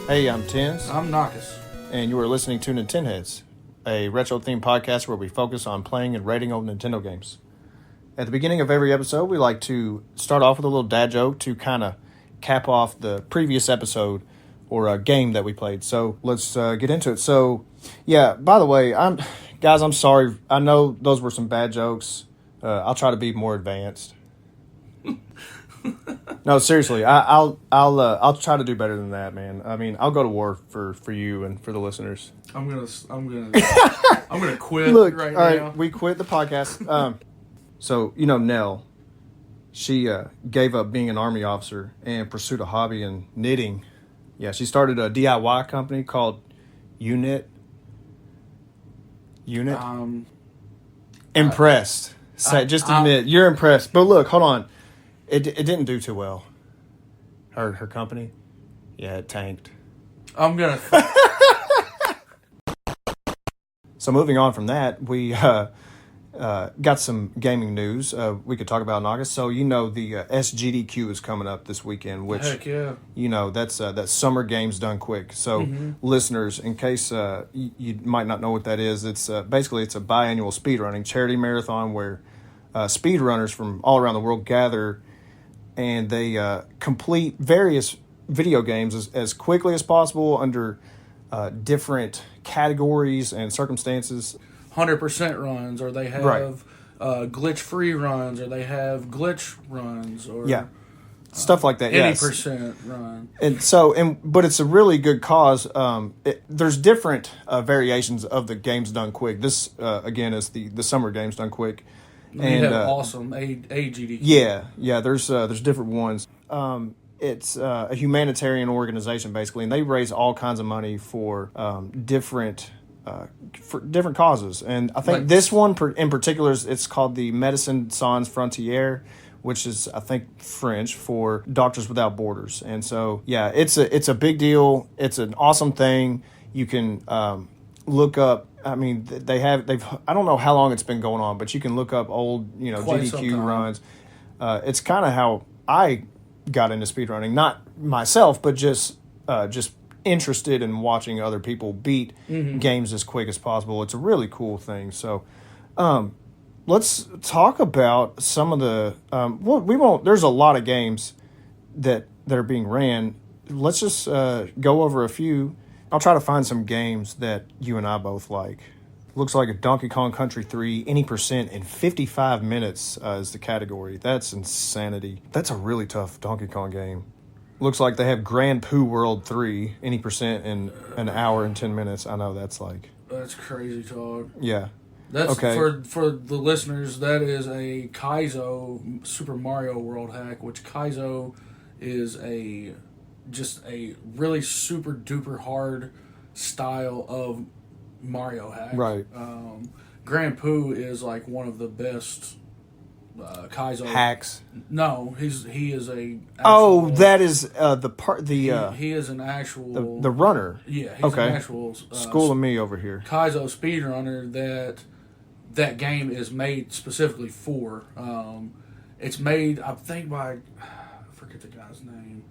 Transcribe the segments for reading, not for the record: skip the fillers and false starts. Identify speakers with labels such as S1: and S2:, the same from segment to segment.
S1: Hey, I'm Tinns.
S2: I'm Nakis.
S1: And you are listening to Nintendo Heads, a retro-themed podcast where we focus on playing and rating old Nintendo games. At the beginning of every episode, we like to start off with a little dad joke to kind of cap off the previous episode or a game that we played. So let's get into it. So, yeah, by the way, I'm sorry. I know those were some bad jokes. I'll try to be more advanced. No, seriously, I'll try to do better than that, man. I mean, I'll go to war for you and for the listeners.
S2: I'm gonna quit.
S1: Look,
S2: right
S1: all right,
S2: now.
S1: we quit the podcast. So you know Nell, she gave up being an army officer and pursued a hobby in knitting. Yeah, she started a DIY company called Unit. Impressed. Just admit you're impressed. But look, hold on. It didn't do too well. Her company, yeah, it tanked.
S2: I'm gonna.
S1: So moving on from that, we got some gaming news we could talk about in August. So you know the SGDQ is coming up this weekend, which
S2: Heck yeah.
S1: you know that's Summer Games Done Quick. So listeners, in case you might not know what that is, it's basically it's a biannual speedrunning charity marathon where speedrunners from all around the world gather and they complete various video games as quickly as possible under different categories and circumstances.
S2: 100% runs, or they have glitch-free runs, or they have glitch runs, or
S1: stuff like that.
S2: any
S1: yes.
S2: percent run.
S1: But it's a really good cause. There's different variations of the games done quick. This again is the Summer Games Done Quick.
S2: And you have awesome AGDQ.
S1: Yeah. There's different ones. It's a humanitarian organization basically, and they raise all kinds of money for different causes. And I think this one in particular it's called the Médecins Sans Frontières, which is I think French for Doctors Without Borders. And so yeah, it's a big deal. It's an awesome thing. You can look up. I mean, they've. I don't know how long it's been going on, but you can look up old, GDQ runs. It's kind of how I got into speedrunning, not myself, but just interested in watching other people beat games as quick as possible. It's a really cool thing. So, let's talk about some of the. We won't. There's a lot of games that are being ran. Let's just go over a few. I'll try to find some games that you and I both like. Looks like a Donkey Kong Country 3, any percent in 55 minutes is the category. That's insanity. That's a really tough Donkey Kong game. Looks like they have Grand Poo World 3, any percent in an hour and 10 minutes. I know that's like...
S2: That's crazy talk.
S1: Yeah.
S2: That's
S1: okay.
S2: For the listeners, that is a Kaizo Super Mario World hack, which Kaizo is just a really super duper hard style of Mario hack.
S1: Right.
S2: Grand Poo is like one of the best Kaizo
S1: hacks.
S2: No, he is a.
S1: Actual, that is the part.
S2: He is an actual
S1: the runner.
S2: Yeah, he's an actual
S1: school of me over here.
S2: Kaizo speedrunner that game is made specifically for. It's made, I think, by I forget the guy's name.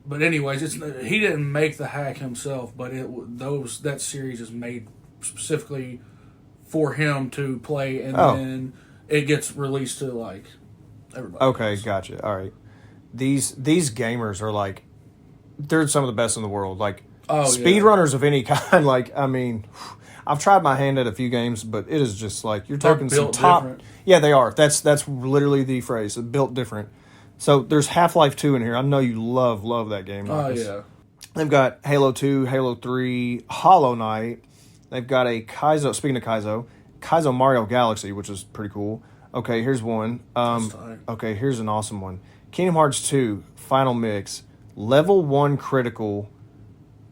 S2: But anyways, he didn't make the hack himself, but that series is made specifically for him to play, and then it gets released to like everybody.
S1: Okay,
S2: else.
S1: Gotcha. All right, these gamers are like they're some of the best in the world. Like speedrunners of any kind. Like I mean, I've tried my hand at a few games, but it is just like you're talking some top.
S2: Different.
S1: Yeah, they are. That's literally the phrase. Built different. So there's Half-Life 2 in here. I know you love that game.
S2: Marcus. Oh, yeah.
S1: They've got Halo 2, Halo 3, Hollow Knight. They've got a Kaizo, speaking of Kaizo Mario Galaxy, which is pretty cool. Okay, here's one. Okay, here's an awesome one. Kingdom Hearts 2, Final Mix, Level 1 Critical,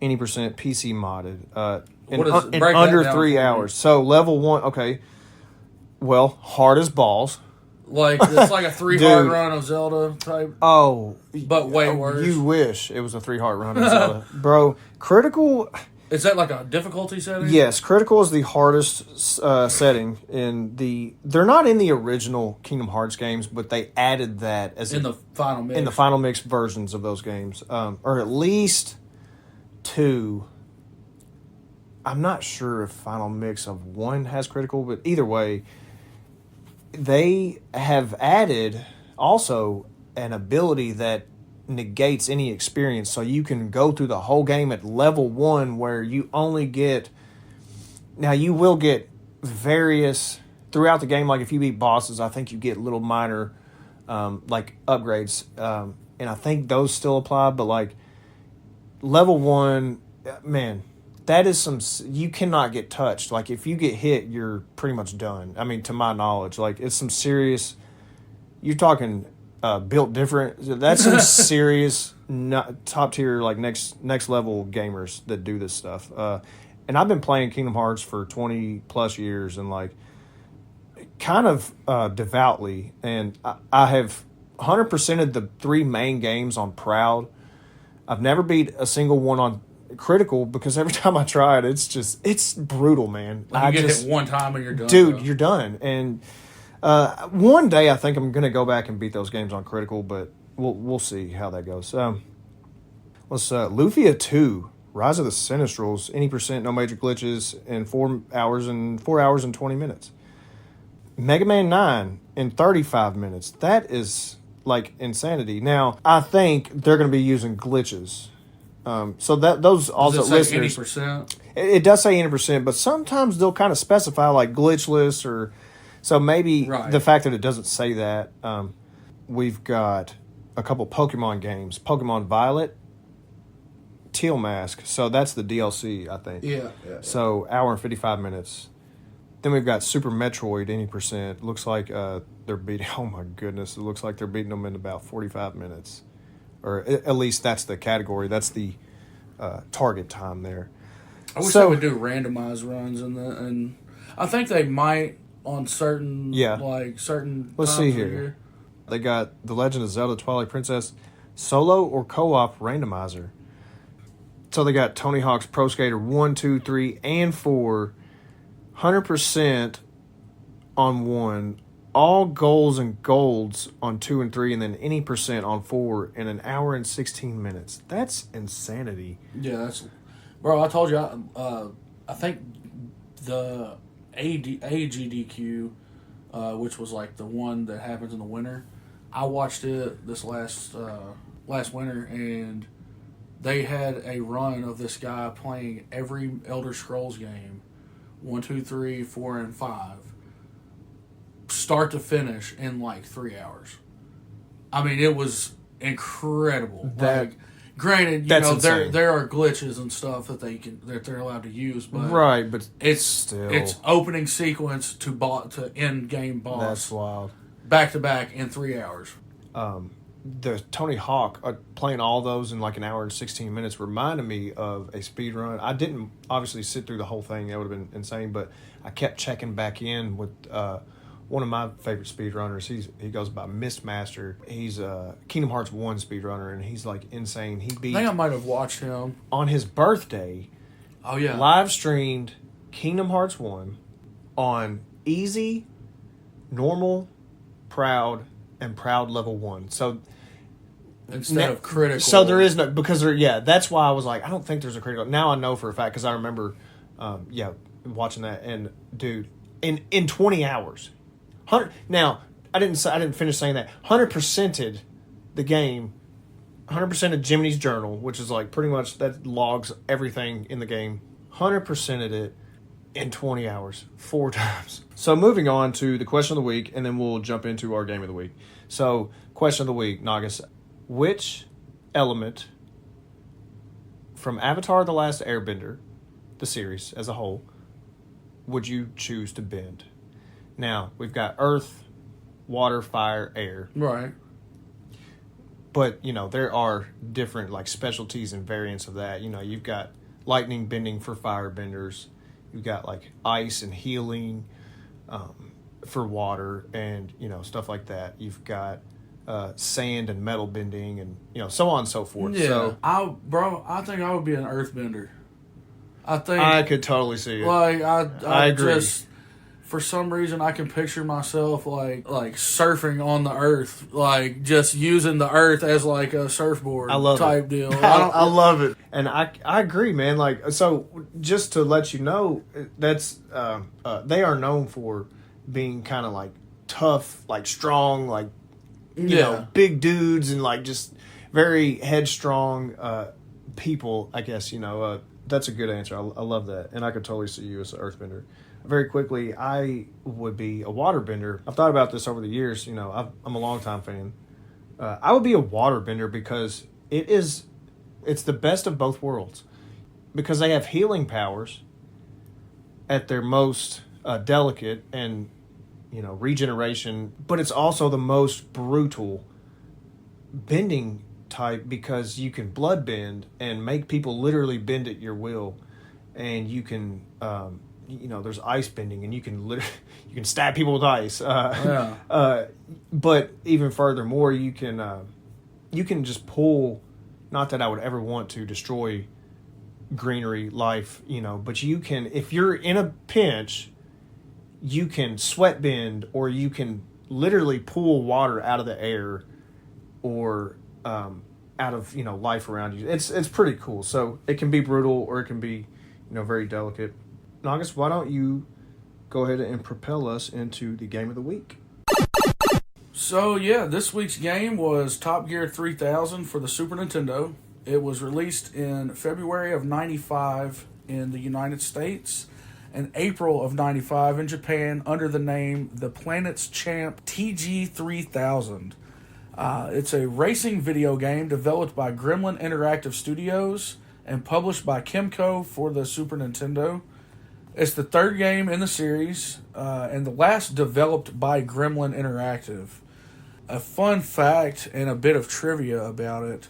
S1: any percent PC modded. In under 3 hours. So Level 1, okay. Well, hard as balls.
S2: Like it's like a 3-heart run of Zelda type.
S1: Oh,
S2: but way worse.
S1: You wish it was a 3-heart run of Zelda, bro. Critical.
S2: Is that like a difficulty setting?
S1: Yes, critical is the hardest setting in the. They're not in the original Kingdom Hearts games, but they added that as
S2: the final mix.
S1: In the final mix versions of those games, or at least 2, I'm not sure if Final Mix of 1 has critical, but either way, they have added also an ability that negates any experience, so you can go through the whole game at level 1 where you only get... Now, you will get various... Throughout the game, like if you beat bosses, I think you get little minor like upgrades, and I think those still apply, but like level 1, man, that is some... You cannot get touched. Like if you get hit, you're pretty much done. I mean, to my knowledge, like it's some serious... You're talking... built different. That's some serious, top tier, like next level gamers that do this stuff. And I've been playing Kingdom Hearts for 20 plus years, and like kind of devoutly. And I have 100%ed the 3 main games on Proud. I've never beat a single one on Critical because every time I try it, it's brutal, man.
S2: Like you get hit one time and you're done.
S1: Dude, you're done. And one day I think I'm going to go back and beat those games on Critical, but we'll see how that goes. Lufia 2, Rise of the Sinistrals, any percent, no major glitches, in 4 hours and 20 minutes. Mega Man 9 in 35 minutes. That is like insanity. Now, I think they're going to be using glitches. So that those also
S2: does it say
S1: listeners.
S2: 80%?
S1: It does say 80%, but sometimes they'll kind of specify like glitchless or... So maybe the fact that it doesn't say that, we've got a couple Pokemon games. Pokemon Violet, Teal Mask. So that's the DLC, I think.
S2: Yeah.
S1: So hour and 55 minutes. Then we've got Super Metroid, any percent. Looks like they're beating... Oh, my goodness. It looks like they're beating them in about 45 minutes. Or at least that's the category. That's the target time there.
S2: I wish they would do randomized runs, and I think they might... on certain, certain...
S1: Let's see here. They got The Legend of Zelda Twilight Princess solo or co-op randomizer. So they got Tony Hawk's Pro Skater 1, 2, 3, and 4, 100% on 1, all goals and golds on 2 and 3, and then any percent on 4 in an hour and 16 minutes. That's insanity.
S2: Yeah, that's... Bro, I told you, I think the... AGDQ, which was like the one that happens in the winter. I watched it this last winter, and they had a run of this guy playing every Elder Scrolls game, 1, 2, 3, 4, and 5, start to finish in like 3 hours. I mean, it was incredible. Granted, there are glitches and stuff that they're allowed to use, but it's opening sequence to end game boss.
S1: That's wild.
S2: Back to back in 3 hours.
S1: The Tony Hawk playing all those in like an hour and 16 minutes reminded me of a speed run. I didn't obviously sit through the whole thing; that would have been insane. But I kept checking back in with one of my favorite speedrunners. He goes by Mistmaster. He's a Kingdom Hearts 1 speedrunner, and he's like insane. He beat...
S2: I think I might have watched him.
S1: On his birthday,
S2: oh yeah,
S1: live streamed Kingdom Hearts 1 on easy, normal, proud, and proud level 1. So
S2: instead of critical.
S1: So there is no... Because that's why I was like, I don't think there's a critical. Now I know for a fact because I remember watching that. And dude, in 20 hours... Now, I didn't finish saying that. 100%ed the game. 100% of Jiminy's journal, which is like pretty much that logs everything in the game. 100%ed it in 20 hours, 4 times. So moving on to the question of the week, and then we'll jump into our game of the week. So, question of the week, Nagas. Which element from Avatar: The Last Airbender, the series as a whole, would you choose to bend? Now, we've got earth, water, fire, air.
S2: Right.
S1: But, there are different, like, specialties and variants of that. You've got lightning bending for firebenders. You've got, like, ice and healing for water and, stuff like that. You've got sand and metal bending and, so on and so forth.
S2: Yeah.
S1: So,
S2: I think I would be an earthbender.
S1: I could totally see it.
S2: Like,
S1: I agree.
S2: for some reason I can picture myself like surfing on the earth, like just using the earth as like a surfboard type deal.
S1: I love it, and I agree, man. Like, so just to let you know, that's they are known for being kind of like tough, like strong, like you know, big dudes, and like just very headstrong people. I guess that's a good answer. I love that, and I could totally see you as an earthbender. Very quickly, I would be a waterbender. I've thought about this over the years. I'm a longtime fan. I would be a waterbender because it's the best of both worlds, because they have healing powers at their most delicate, and regeneration, but it's also the most brutal bending type, because you can blood bend and make people literally bend at your will, and you can there's ice bending, and you can stab people with ice. But even furthermore, you can just pull. Not that I would ever want to destroy greenery life, but you can, if you're in a pinch, you can sweat bend, or you can literally pull water out of the air, or out of life around you. It's pretty cool. So it can be brutal, or it can be very delicate. Nakis, why don't you go ahead and propel us into the game of the week?
S2: So yeah, this week's game was Top Gear 3000 for the Super Nintendo. It was released in February of '95 in the United States and April of '95 in Japan under the name The Planet's Champ TG3000. It's a racing video game developed by Gremlin Interactive Studios and published by Kemco for the Super Nintendo. It's the third game in the series, and the last developed by Gremlin Interactive. A fun fact and a bit of trivia about it: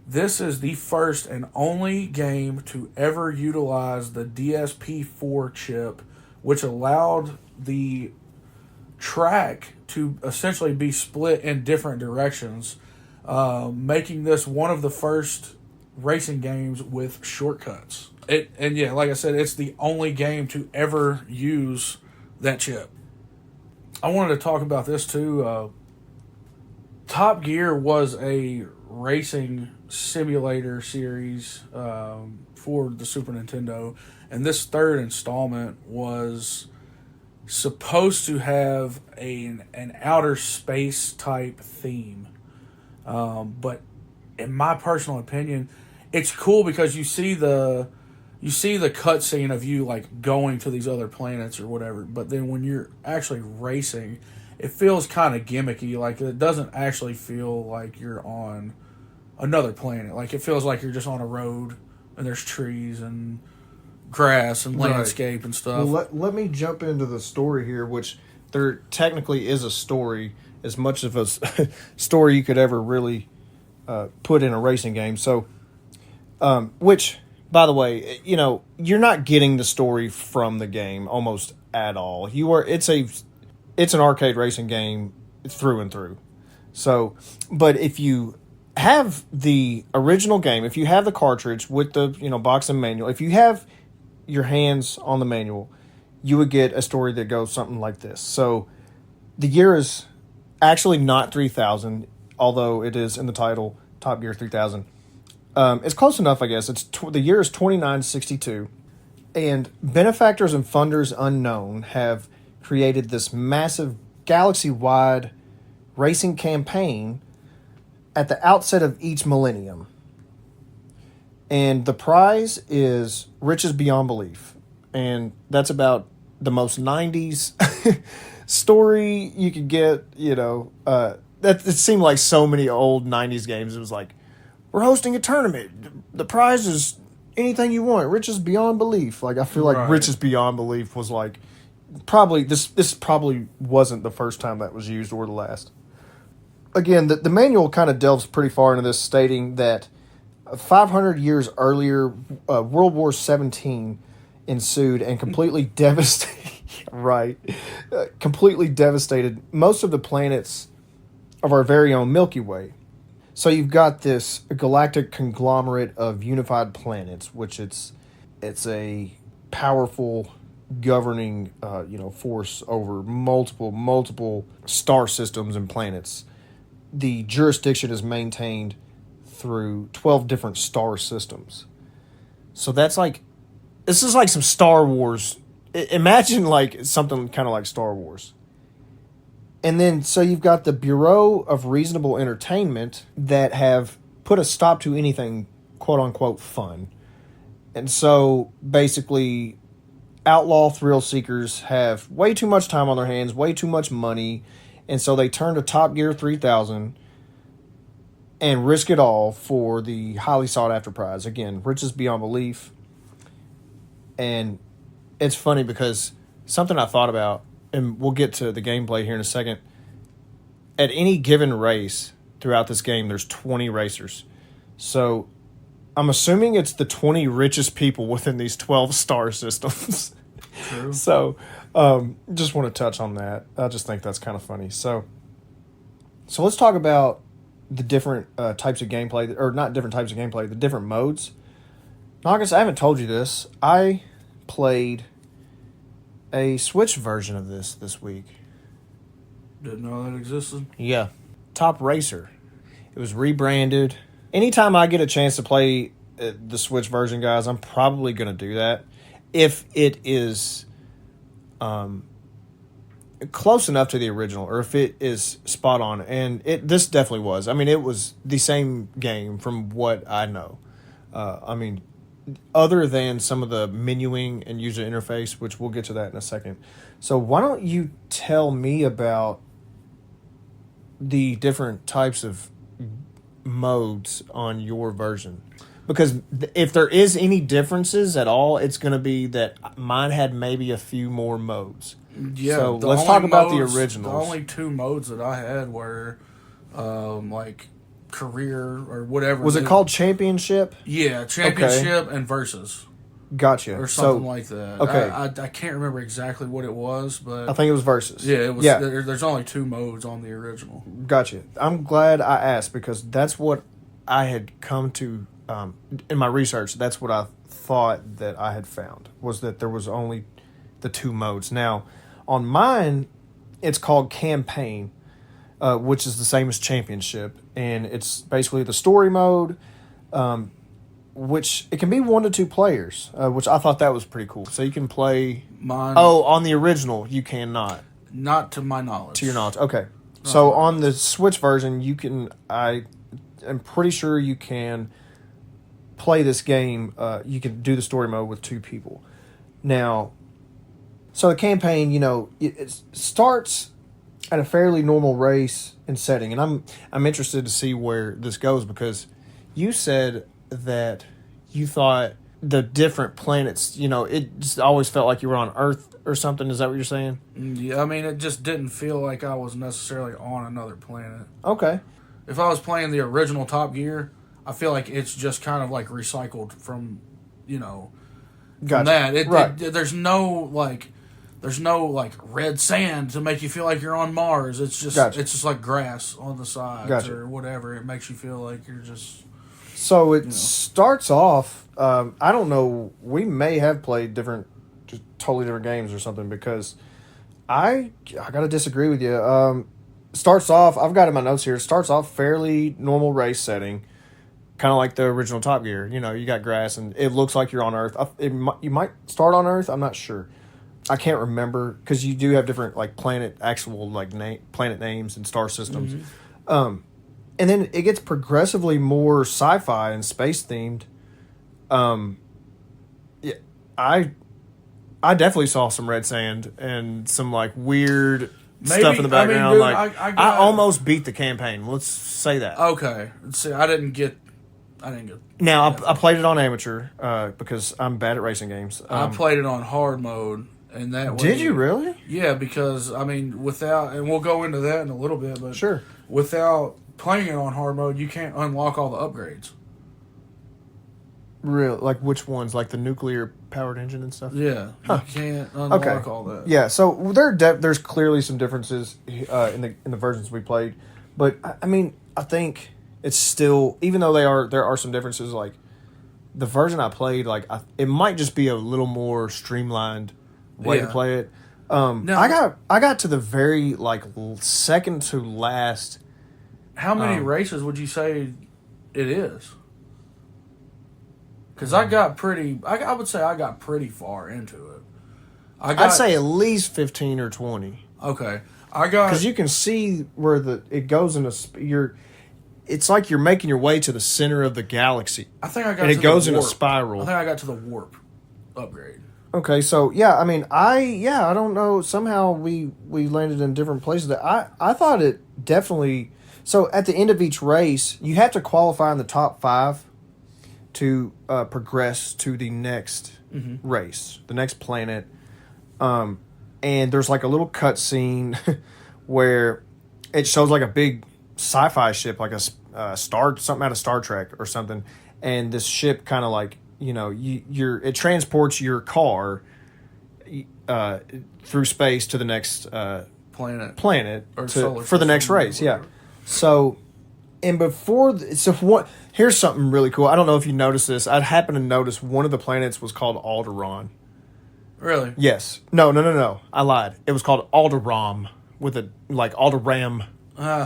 S2: this is the first and only game to ever utilize the DSP-4 chip, which allowed the track to essentially be split in different directions, making this one of the first racing games with shortcuts. Like I said, it's the only game to ever use that chip. I wanted to talk about this too. Top Gear was a racing simulator series for the Super Nintendo, and this third installment was supposed to have an outer space type theme. But in my personal opinion, it's cool because you see the cutscene of you like going to these other planets or whatever, but then when you're actually racing, it feels kind of gimmicky. Like, it doesn't actually feel like you're on another planet. Like, it feels like you're just on a road and there's trees and grass and landscape and stuff.
S1: Well, let me jump into the story here, which there technically is a story, as much of a story you could ever really put in a racing game. So, which, by the way, you're not getting the story from the game almost at all. It's an arcade racing game through and through. So, but if you have the original game, if you have the cartridge with the box and manual, if you have your hands on the manual, you would get a story that goes something like this. So, the year is actually not 3000, although it is in the title, Top Gear 3000. It's close enough, I guess. The year is 2962, and benefactors and funders unknown have created this massive galaxy-wide racing campaign at the outset of each millennium. And the prize is riches beyond belief. And that's about the most 90s story you could get, it seemed like so many old 90s games. It was like, we're hosting a tournament. The prize is anything you want. Riches beyond belief. Like, I feel like riches beyond belief was like, probably this probably wasn't the first time that was used or the last. Again, the manual kind of delves pretty far into this, stating that 500 years earlier, World War XVII ensued and completely completely devastated most of the planets of our very own Milky Way. So you've got this galactic conglomerate of unified planets, which it's a powerful governing, force over multiple star systems and planets. The jurisdiction is maintained through 12 different star systems. So this is like some Star Wars. Imagine like something kind of like Star Wars. And then, so you've got the Bureau of Reasonable Entertainment that have put a stop to anything quote unquote fun. And so basically, outlaw thrill seekers have way too much time on their hands, way too much money. And so they turn to Top Gear 3000 and risk it all for the highly sought after prize. Again, riches beyond belief. And it's funny because something I thought about, and we'll get to the gameplay here in a second. At any given race throughout this game, there's 20 racers. So I'm assuming it's the 20 richest people within these 12 star systems.
S2: True.
S1: So just want to touch on that. I just think that's kind of funny. So let's talk about the different types of gameplay, or not different types of gameplay, the different modes. Nakis, I haven't told you this. I played a Switch version of this week.
S2: Didn't know that existed.
S1: Yeah. Top Racer. It was rebranded. Anytime I get a chance to play the Switch version, guys, I'm probably going to do that. If it is close enough to the original, or if it is spot on. And this definitely was. I mean, it was the same game from what I know. Other than some of the menuing and user interface, which we'll get to that in a second. So why don't you tell me about the different types of modes on your version? Because if there is any differences at all, it's going to be that mine had maybe a few more modes.
S2: Yeah.
S1: So let's talk about the originals.
S2: The only two modes that I had were like career or whatever.
S1: Was it called Championship?
S2: Yeah, Championship and Versus.
S1: Gotcha.
S2: Or something like that.
S1: Okay.
S2: I can't remember exactly what it was, but
S1: I think it was Versus.
S2: yeah, it was.
S1: Yeah.
S2: There's only two modes on the original.
S1: Gotcha. I'm glad I asked because that's what I had come to in my research. That's what I thought that I had found, was that there was only the two modes. Now, on mine, it's called Campaign, which is the same as Championship, and it's basically the story mode, which it can be 1 to 2 players, which I thought that was pretty cool. So you can play.
S2: Mine.
S1: Oh, on the original, you cannot.
S2: Not to my knowledge.
S1: To your knowledge, okay. So on the Switch version, you can. I am pretty sure you can play this game. You can do the story mode with 2 people. Now, so the campaign, it starts at a fairly normal race and setting, and I'm interested to see where this goes, because you said that you thought the different planets, it just always felt like you were on Earth or something. Is that what you're saying?
S2: Yeah, I mean, it just didn't feel like I was necessarily on another planet.
S1: Okay.
S2: If I was playing the original Top Gear, I feel like it's just kind of like recycled from,
S1: Gotcha.
S2: from that.
S1: Right.
S2: There's no red sand to make you feel like you're on Mars. It's just
S1: Gotcha.
S2: It's just like grass on the sides
S1: Gotcha.
S2: or whatever. It makes you feel like you're just.
S1: So it starts off. I don't know. We may have played just totally different games or something, because I got to disagree with you. Starts off. I've got it in my notes here. Starts off fairly normal race setting, kind of like the original Top Gear. You got grass and it looks like you're on Earth. You might start on Earth. I'm not sure. I can't remember, because you do have different planet names and star systems.
S2: Mm-hmm.
S1: And then it gets progressively more sci-fi and space themed. Yeah, I definitely saw some red sand and some weird stuff in the background. I almost beat the campaign. Let's say that.
S2: Okay. See, I didn't get.
S1: Now I played it on amateur because I'm bad at racing games.
S2: I played it on hard mode, and that.
S1: Did you really?
S2: Yeah, because without, and we'll go into that in a little bit, but
S1: sure.
S2: Without playing it on hard mode, you can't unlock all the upgrades.
S1: Real, which ones? Like the nuclear powered engine and stuff?
S2: Yeah, you can't unlock all that.
S1: Yeah, so there's clearly some differences in the versions we played, but I think it's still, even though there are some differences. Like the version I played, it might just be a little more streamlined way to play it. I got to the very second to last.
S2: How many races would you say it is? Because I would say I got pretty far into it.
S1: I'd say at least 15 or 20.
S2: Okay,
S1: because you can see where it goes in it's like you're making your way to the center of the galaxy.
S2: I think I got.
S1: And it goes in a spiral.
S2: I think I got to the warp upgrade.
S1: Okay, so yeah, I mean, I don't know. Somehow we landed in different places. I thought it definitely. So at the end of each race, you have to qualify in the top 5 to progress to the next race, the next planet. And there's like a little cutscene where it shows like a big sci-fi ship, like a something out of Star Trek or something, and this ship kind of like it transports your car through space to the next planet
S2: or
S1: for the next race. Yeah. So, and here's something really cool. I don't know if you noticed this. I happened to notice one of the planets was called Alderaan.
S2: Really?
S1: Yes. No. I lied. It was called Alderaan with Alderaan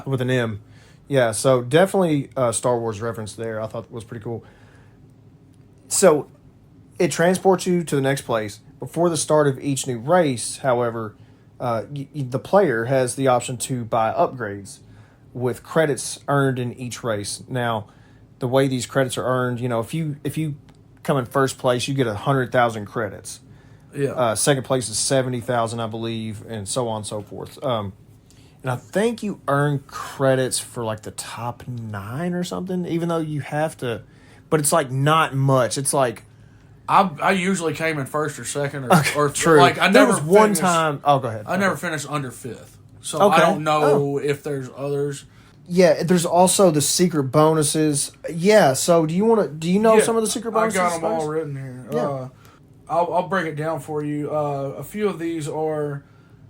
S1: with an M. Yeah. So definitely a Star Wars reference there. I thought it was pretty cool. So it transports you to the next place. Before the start of each new race, however, the player has the option to buy upgrades with credits earned in each race. Now, the way these credits are earned, if you come in first place, you get 100,000 credits.
S2: Yeah.
S1: Second place is 70,000, I believe, and so on and so forth. And I think you earn credits for like the top 9 or something, even though you have to. But it's like not much. It's like
S2: I usually came in first or second or
S1: true.
S2: Like I
S1: there
S2: never
S1: was one time. Oh, go ahead.
S2: I never finished under 5th, so I don't know if there's others.
S1: Yeah, there's also the secret bonuses. Yeah, so do you know some of the secret bonuses?
S2: I got them all written here.
S1: Yeah.
S2: I'll break it down for you. A few of these are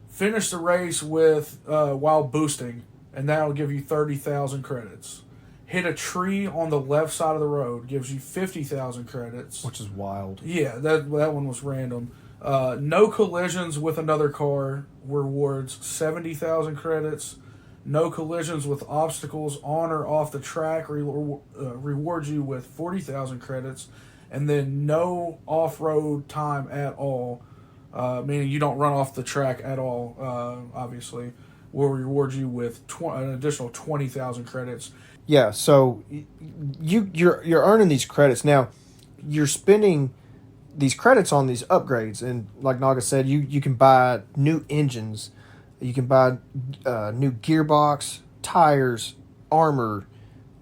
S2: finish the race with while boosting, and that'll give you 30,000 credits. Hit a tree on the left side of the road, gives you 50,000 credits.
S1: Which is wild.
S2: Yeah, that one was random. No collisions with another car rewards 70,000 credits. No collisions with obstacles on or off the track rewards you with 40,000 credits. And then no off-road time at all, meaning you don't run off the track at all, obviously, will reward you with an additional 20,000 credits.
S1: Yeah, so you're earning these credits. Now, you're spending these credits on these upgrades. And like Naga said, you can buy new engines. You can buy new gearbox, tires, armor.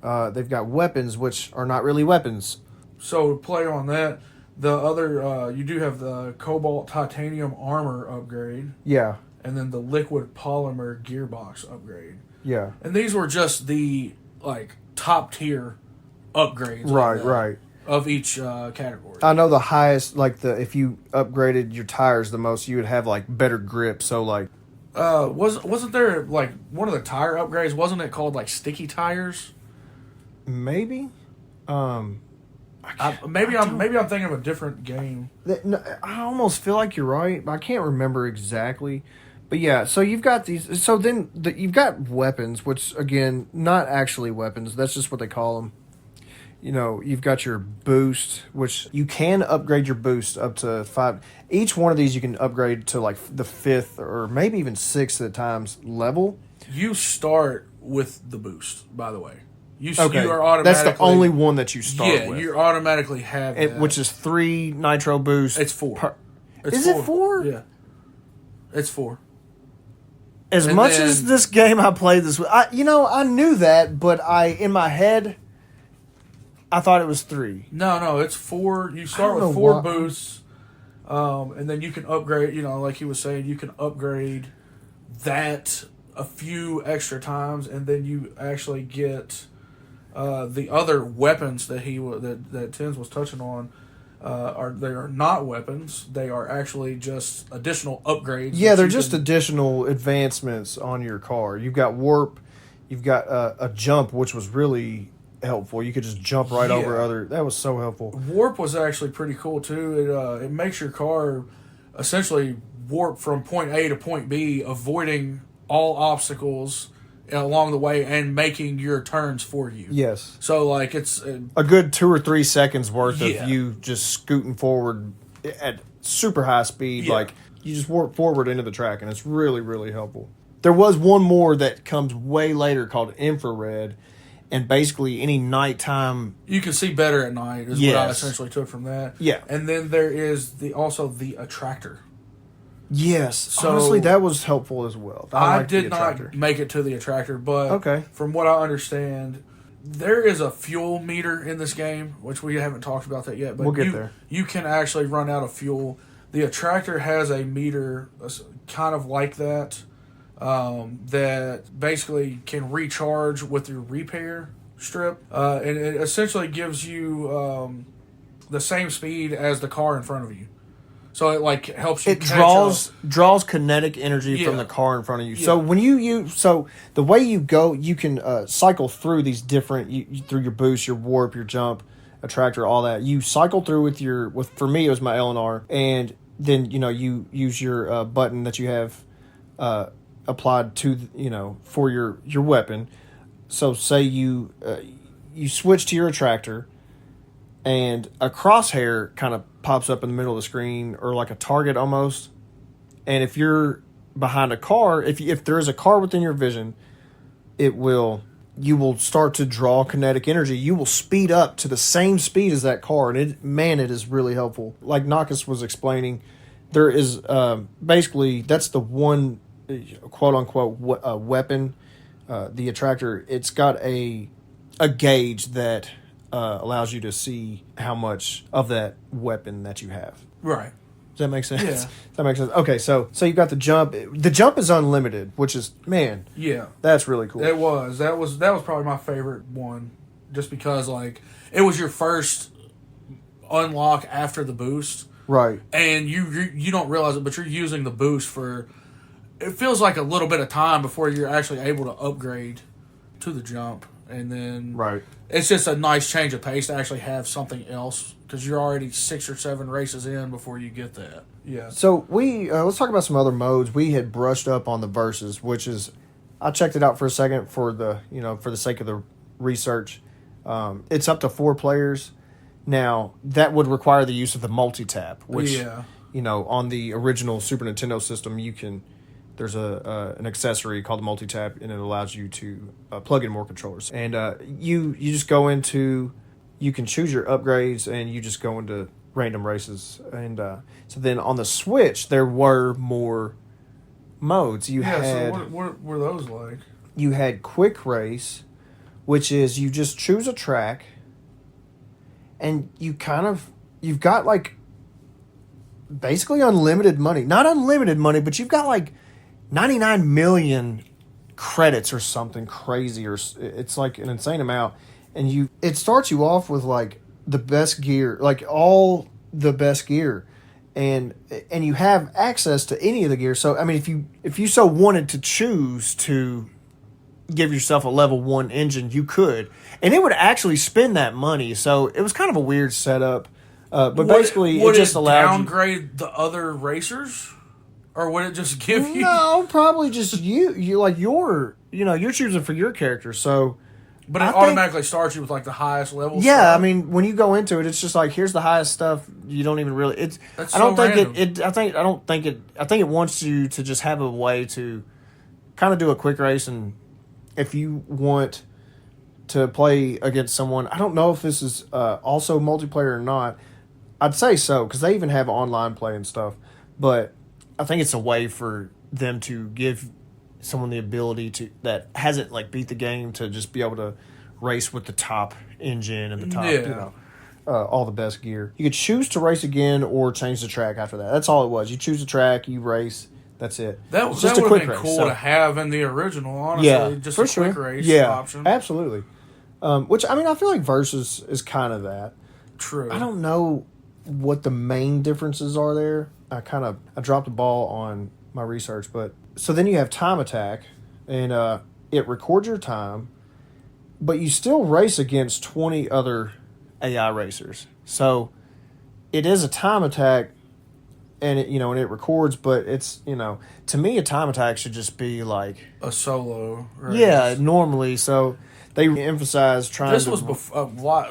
S1: They've got weapons, which are not really weapons.
S2: So to play on that, the other you do have the cobalt titanium armor upgrade.
S1: Yeah.
S2: And then the liquid polymer gearbox upgrade.
S1: Yeah.
S2: And these were just the top tier upgrades.
S1: Right.
S2: Of each category.
S1: I know the highest, if you upgraded your tires the most, you would have better grip. So
S2: wasn't there one of the tire upgrades? Wasn't it called sticky tires?
S1: Maybe.
S2: Maybe I'm thinking of a different game.
S1: I almost feel like you're right, but I can't remember exactly. But yeah, so you've got these. So then you've got weapons, which again, not actually weapons. That's just what they call them. You've got your boost, which you can upgrade your boost up to 5. Each one of these you can upgrade to the 5th or maybe even 6th at times level.
S2: You start with the boost, by the way. You are automatically.
S1: That's the only one that you start with.
S2: Yeah, you automatically have that.
S1: Which is 3 nitro boosts.
S2: It's 4.
S1: Is it 4?
S2: Yeah. It's 4.
S1: As much as this game I played this with, I knew that, but in my head, I thought it was 3.
S2: No, it's 4. You start with 4 boosts, and then you can upgrade, like he was saying, you can upgrade that a few extra times, and then you actually get the other weapons that that Tinns was touching on. They are not weapons. They are actually just additional upgrades.
S1: Yeah, they're just additional advancements on your car. You've got warp. You've got a jump, which was really helpful. You could just jump right over other. That was so helpful.
S2: Warp was actually pretty cool too. It makes your car essentially warp from point A to point B, avoiding all obstacles along the way and making your turns for you.
S1: Yes.
S2: So, like, it's
S1: a good 2 or 3 seconds worth
S2: Yeah.
S1: of you just scooting forward at super high speed.
S2: Yeah.
S1: Like, you just warp forward into the track, and it's really, really helpful. There was one more that comes way later called infrared, and basically any nighttime...
S2: you can see better at night is what I essentially took from that.
S1: Yeah.
S2: And then there is also the attractor.
S1: Yes.
S2: So,
S1: honestly, that was helpful as well.
S2: I
S1: liked
S2: did
S1: the attractor.
S2: not make it to the attractor, but
S1: Okay.
S2: from what I understand, there is a fuel meter in this game, which we haven't talked about that yet. But
S1: We'll get there.
S2: You can actually run out of fuel. The attractor has a meter kind of like that, that basically can recharge with your repair strip. And it essentially gives you the same speed as the car in front of you. So it like helps you.
S1: It draws kinetic energy from the car in front of you. Yeah. So when so the way you go, you can cycle through these different through your boost, your warp, your jump, attractor, all that. You cycle through with for me it was my LNR, and then you use your button that you have applied to for your weapon. So say you switch to your attractor, and a crosshair kind of pops up in the middle of the screen, or like a target almost. And if you're behind a car, if there is a car within your vision, you will start to draw kinetic energy. You will speed up to the same speed as that car, and it is really helpful. Like Nakis was explaining, there is basically that's the one quote unquote weapon, the attractor. It's got a gauge that allows you to see how much of that weapon that you have.
S2: Right.
S1: Does that make sense?
S2: Yeah.
S1: Does that make sense? Okay, so you got the jump. The jump is unlimited, which is, man,
S2: yeah,
S1: that's really cool.
S2: It was. That was probably my favorite one, just because like it was your first unlock after the boost.
S1: Right.
S2: And you don't realize it, but you're using the boost for, it feels like a little bit of time before you're actually able to upgrade to the jump. And then
S1: right.
S2: It's just a nice change of pace to actually have something else, because you're already 6 or 7 races in before you get that. Yeah.
S1: So let's talk about some other modes. We had brushed up on the versus, which is, I checked it out for a second for the sake of the research. It's up to 4 players. Now that would require the use of the multi-tap, which on the original Super Nintendo system there's an accessory called the multi-tap, and it allows you to plug in more controllers. And you just go into, you can choose your upgrades, and you just go into random races. And so then on the Switch, there were more modes.
S2: So what were those like?
S1: You had Quick Race, which is you just choose a track, and you've got like basically unlimited money. Not unlimited money, but you've got like 99 million credits or something crazy, or it's like an insane amount. And it starts you off with like the best gear, like all the best gear, and you have access to any of the gear. So I mean, if you so wanted to choose to give yourself a level 1 engine, you could, and it would actually spend that money. So it was kind of a weird setup, but basically it just allowed
S2: downgrade the other racers. Or would it just give you...
S1: No, probably just you like you're choosing for your character, so...
S2: But it automatically starts you with like the highest level
S1: Yeah,
S2: stuff.
S1: I mean, when you go into it, it's just like, here's the highest stuff. You don't even really... I think it wants you to just have a way to kind of do a quick race, and if you want to play against someone... I don't know if this is also multiplayer or not. I'd say so, because they even have online play and stuff, but... I think it's a way for them to give someone the ability that hasn't like beat the game to just be able to race with the top engine and the top, all the best gear. You could choose to race again or change the track after that. That's all it was. You choose the track, you race. That's it.
S2: That would have been cool to have in the original, honestly.
S1: Yeah,
S2: just
S1: for
S2: a
S1: sure.
S2: quick race option.
S1: Absolutely. Which, I mean, I feel like Versus is kind of that.
S2: True.
S1: I don't know what the main differences are there. I dropped the ball on my research, but so then you have Time Attack, and it records your time, but you still race against 20 other AI racers. So it is a time attack and it, and it records, but it's, to me, a time attack should just be like
S2: a solo race.
S1: Yeah, normally. So they emphasize trying
S2: this
S1: to.
S2: was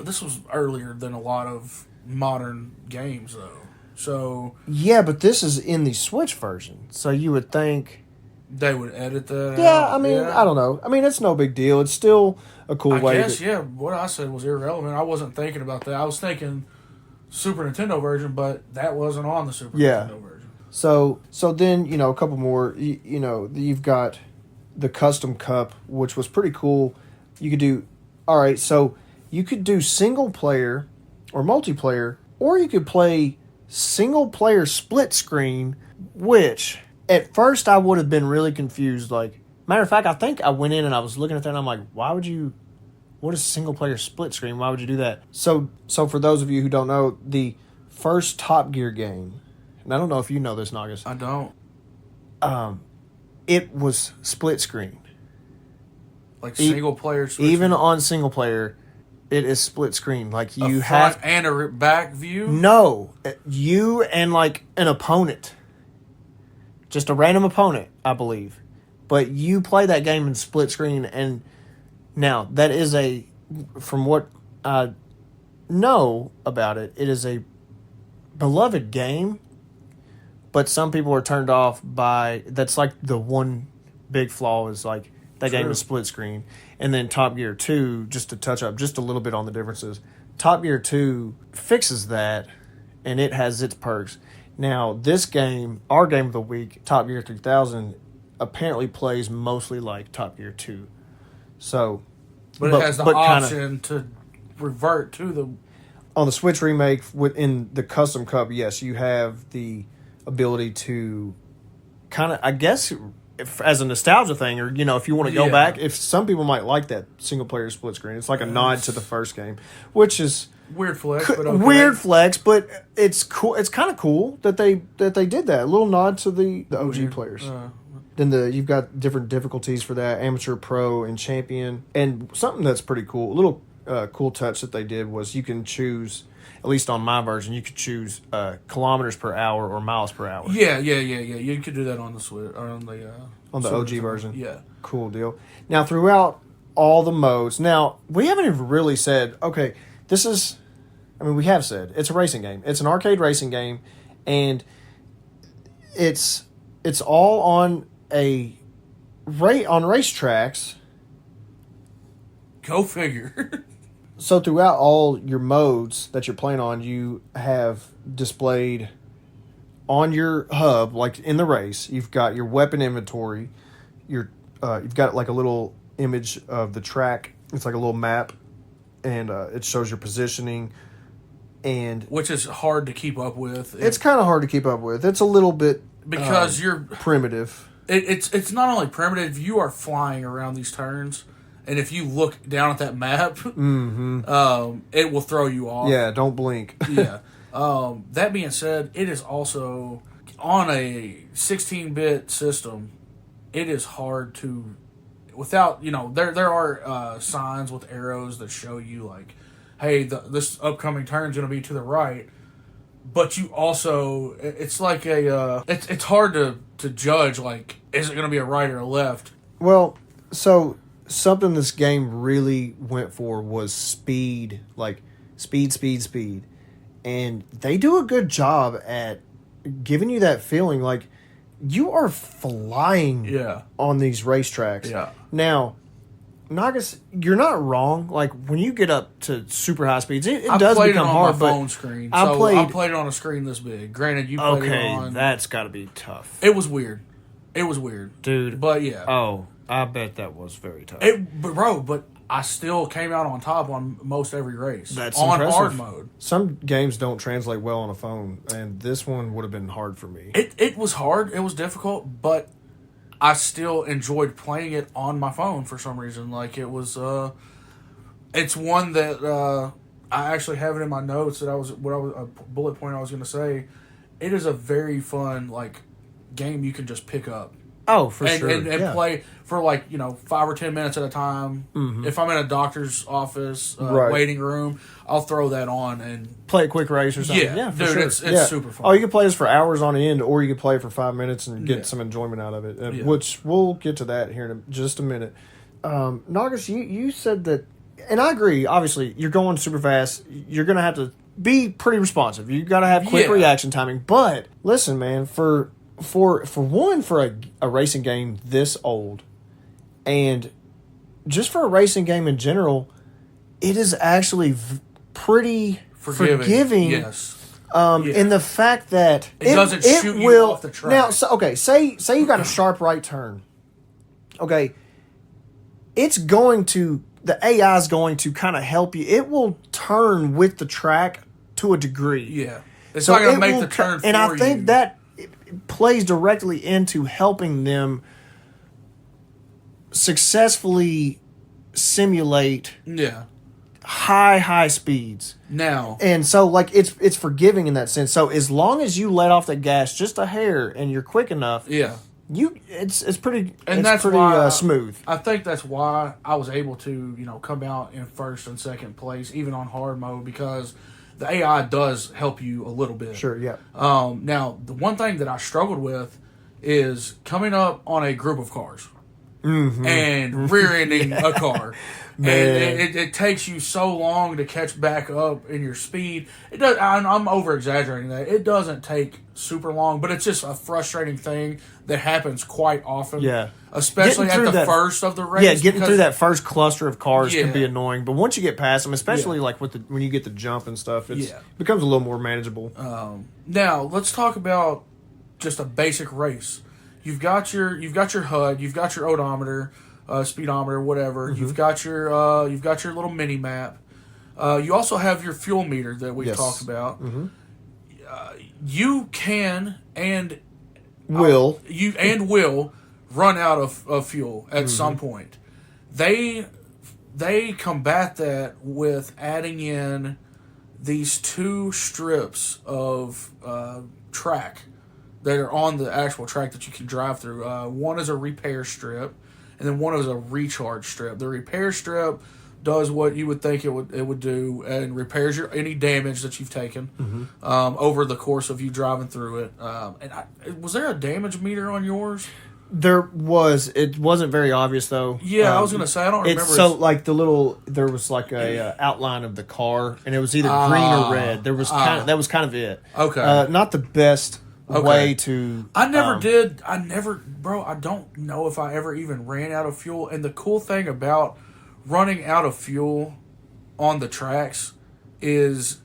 S2: this was earlier than a lot of modern games, though. So
S1: yeah, but this is in the Switch version, so you would think
S2: they would edit that.
S1: Yeah,
S2: out.
S1: I mean, I don't know. I mean, it's no big deal. It's still a cool way.
S2: I guess, yeah. What I said was irrelevant. I wasn't thinking about that. I was thinking Super Nintendo version, but that wasn't on the Super Nintendo version.
S1: So then, a couple more. You've got the Custom Cup, which was pretty cool. You could do, all right, so you could do single player or multiplayer, or you could play single player split screen, which at first I would have been really confused. Like, matter of fact, I think I went in and I was looking at that and I'm like, what is single player split screen? Why would you do that? So for those of you who don't know, the first Top Gear game, and I don't know if you know this, Nagas.
S2: I don't.
S1: It was split screen.
S2: Like single player split
S1: even
S2: screen?
S1: on single player, it is split screen. Like you
S2: have and a back view?
S1: No. You and like an opponent. Just a random opponent, I believe. But you play that game in split screen, and now that is from what I know about it, it is a beloved game, but some people are turned off by, that's like the one big flaw is like that game is split screen. And then Top Gear 2, just to touch up just a little bit on the differences, Top Gear 2 fixes that, and it has its perks. Now, this game, our game of the week, Top Gear 3000, apparently plays mostly like Top Gear 2. So,
S2: but it has the option to revert to the...
S1: On the Switch remake, within the Custom Cup, yes, you have the ability to kind of, I guess, as a nostalgia thing, or, if you want to go back, if some people might like that single-player split screen. It's like a nod to the first game, which is...
S2: Weird flex, but okay.
S1: Weird flex, but it's cool. It's kind of cool that they did that. A little nod to the OG players. Then you've got different difficulties for that, amateur, pro, and champion. And something that's pretty cool, a little cool touch that they did was you can choose, at least on my version, you could choose kilometers per hour or miles per hour.
S2: Yeah. You could do that on the Switch or on the
S1: OG version.
S2: Yeah,
S1: cool deal. Now throughout all the modes, now we haven't even really said, okay, this is, we have said it's a racing game. It's an arcade racing game, and it's all on on racetracks.
S2: Go figure.
S1: So throughout all your modes that you're playing on, you have displayed on your hub, like in the race, you've got your weapon inventory. You've got like a little image of the track. It's like a little map, and it shows your positioning. And
S2: which is hard to keep up with.
S1: It's kind of hard to keep up with. It's a little bit
S2: because you're
S1: primitive.
S2: It's not only primitive. You are flying around these turns, and if you look down at that map, it will throw you off.
S1: Yeah, don't blink.
S2: Yeah. That being said, it is also on a 16-bit system. It is hard to, without there are signs with arrows that show you like, hey, this upcoming turn is going to be to the right. But you also, it's like it's hard to judge, like, is it going to be a right or a left?
S1: Well, so something this game really went for was speed, like speed. And they do a good job at giving you that feeling like you are flying on these racetracks.
S2: Yeah.
S1: Now, Nagas, you're not wrong. Like, when you get up to super high speeds, it does become hard.
S2: I played it on my phone screen. I played it on a screen this big. Granted, you played it on...
S1: that's got to be tough.
S2: It was weird.
S1: Dude.
S2: But, yeah.
S1: Oh, I bet that was very tough.
S2: But I still came out on top on most every race.
S1: That's
S2: on
S1: impressive.
S2: Hard mode.
S1: Some games don't translate well on a phone, and this one would have been hard for me.
S2: It was hard. It was difficult, but I still enjoyed playing it on my phone for some reason. Like, it was, it's one that I actually have it in my notes that a bullet point I was going to say. It is a very fun, like, game you can just pick up
S1: Oh, for
S2: and,
S1: sure.
S2: And play for 5 or 10 minutes at a time. Mm-hmm. If I'm in a doctor's office waiting room, I'll throw that on and
S1: play a quick race or something. Yeah, for
S2: dude,
S1: sure.
S2: it's super fun.
S1: Oh, you can play this for hours on end, or you can play it for 5 minutes and get some enjoyment out of it. Which we'll get to that here in just a minute. Nakis, you said that, and I agree. Obviously, you're going super fast. You're going to have to be pretty responsive. You got to have quick reaction timing. But listen, man, for a racing game this old, and just for a racing game in general, it is actually pretty forgiving.
S2: Yes.
S1: In the fact that
S2: it doesn't shoot you off the track.
S1: Now, say you got a sharp right turn. Okay, the AI is going to kind of help you. It will turn with the track to a degree.
S2: Yeah, it's not going to make the turn for you.
S1: And I think that it plays directly into helping them successfully simulate high speeds.
S2: Now,
S1: and so it's forgiving in that sense. So as long as you let off the gas just a hair and you're quick enough, it's pretty smooth.
S2: I think that's why I was able to come out in first and second place even on hard mode, because the AI does help you a little bit.
S1: Sure, yeah.
S2: Now, the one thing that I struggled with is coming up on a group of cars and rear-ending a car. Man. And it takes you so long to catch back up in your speed. It does. I'm over-exaggerating that. It doesn't take super long, but it's just a frustrating thing that happens quite often.
S1: Yeah.
S2: Especially at the first of the race.
S1: Yeah, getting through that first cluster of cars can be annoying. But once you get past them, especially when you get the jump and stuff, it becomes a little more manageable.
S2: Now, let's talk about just a basic race. You've got your HUD, you've got your odometer, speedometer, whatever. Mm-hmm. You've got your little mini map. You also have your fuel meter that we talked about. Mm-hmm. You can and will run out of fuel at some point. They combat that with adding in these 2 strips of track that are on the actual track that you can drive through. One is a repair strip, and then one is a recharge strip. The repair strip does what you would think it would do and repairs any damage that you've taken over the course of you driving through it. Was there a damage meter on yours?
S1: There was. It wasn't very obvious though.
S2: Yeah, I was gonna say I don't remember.
S1: So there was like a outline of the car, and it was either green or red. There was that was kind of it.
S2: Okay,
S1: not the best way to.
S2: I don't know if I ever even ran out of fuel. And the cool thing about running out of fuel on the tracks is,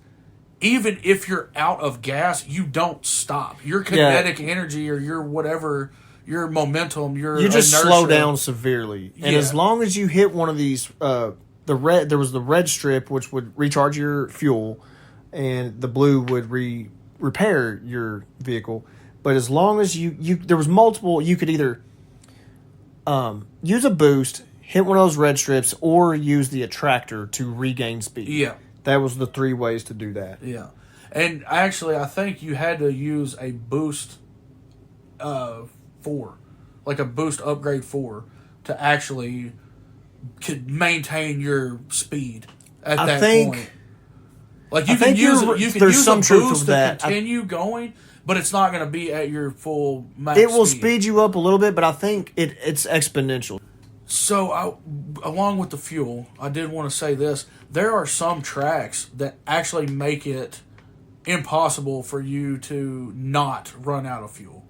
S2: even if you're out of gas, you don't stop. Your kinetic energy or your whatever. Your momentum, you
S1: just
S2: inertia.
S1: Slow down severely, and as long as you hit one of these, there was the red strip which would recharge your fuel, and the blue would repair your vehicle. But as long as there was multiple, you could either use a boost, hit one of those red strips, or use the attractor to regain speed.
S2: Yeah,
S1: that was the 3 ways to do that.
S2: Yeah, and actually, I think you had to use a boost. 4, like a boost upgrade 4, to actually maintain your speed at that point. Like you can use a boost to continue going, but it's not going to be at your full max speed.
S1: It will speed you up a little bit, but I think it's exponential.
S2: So, along with the fuel, I did want to say this. There are some tracks that actually make it impossible for you to not run out of fuel.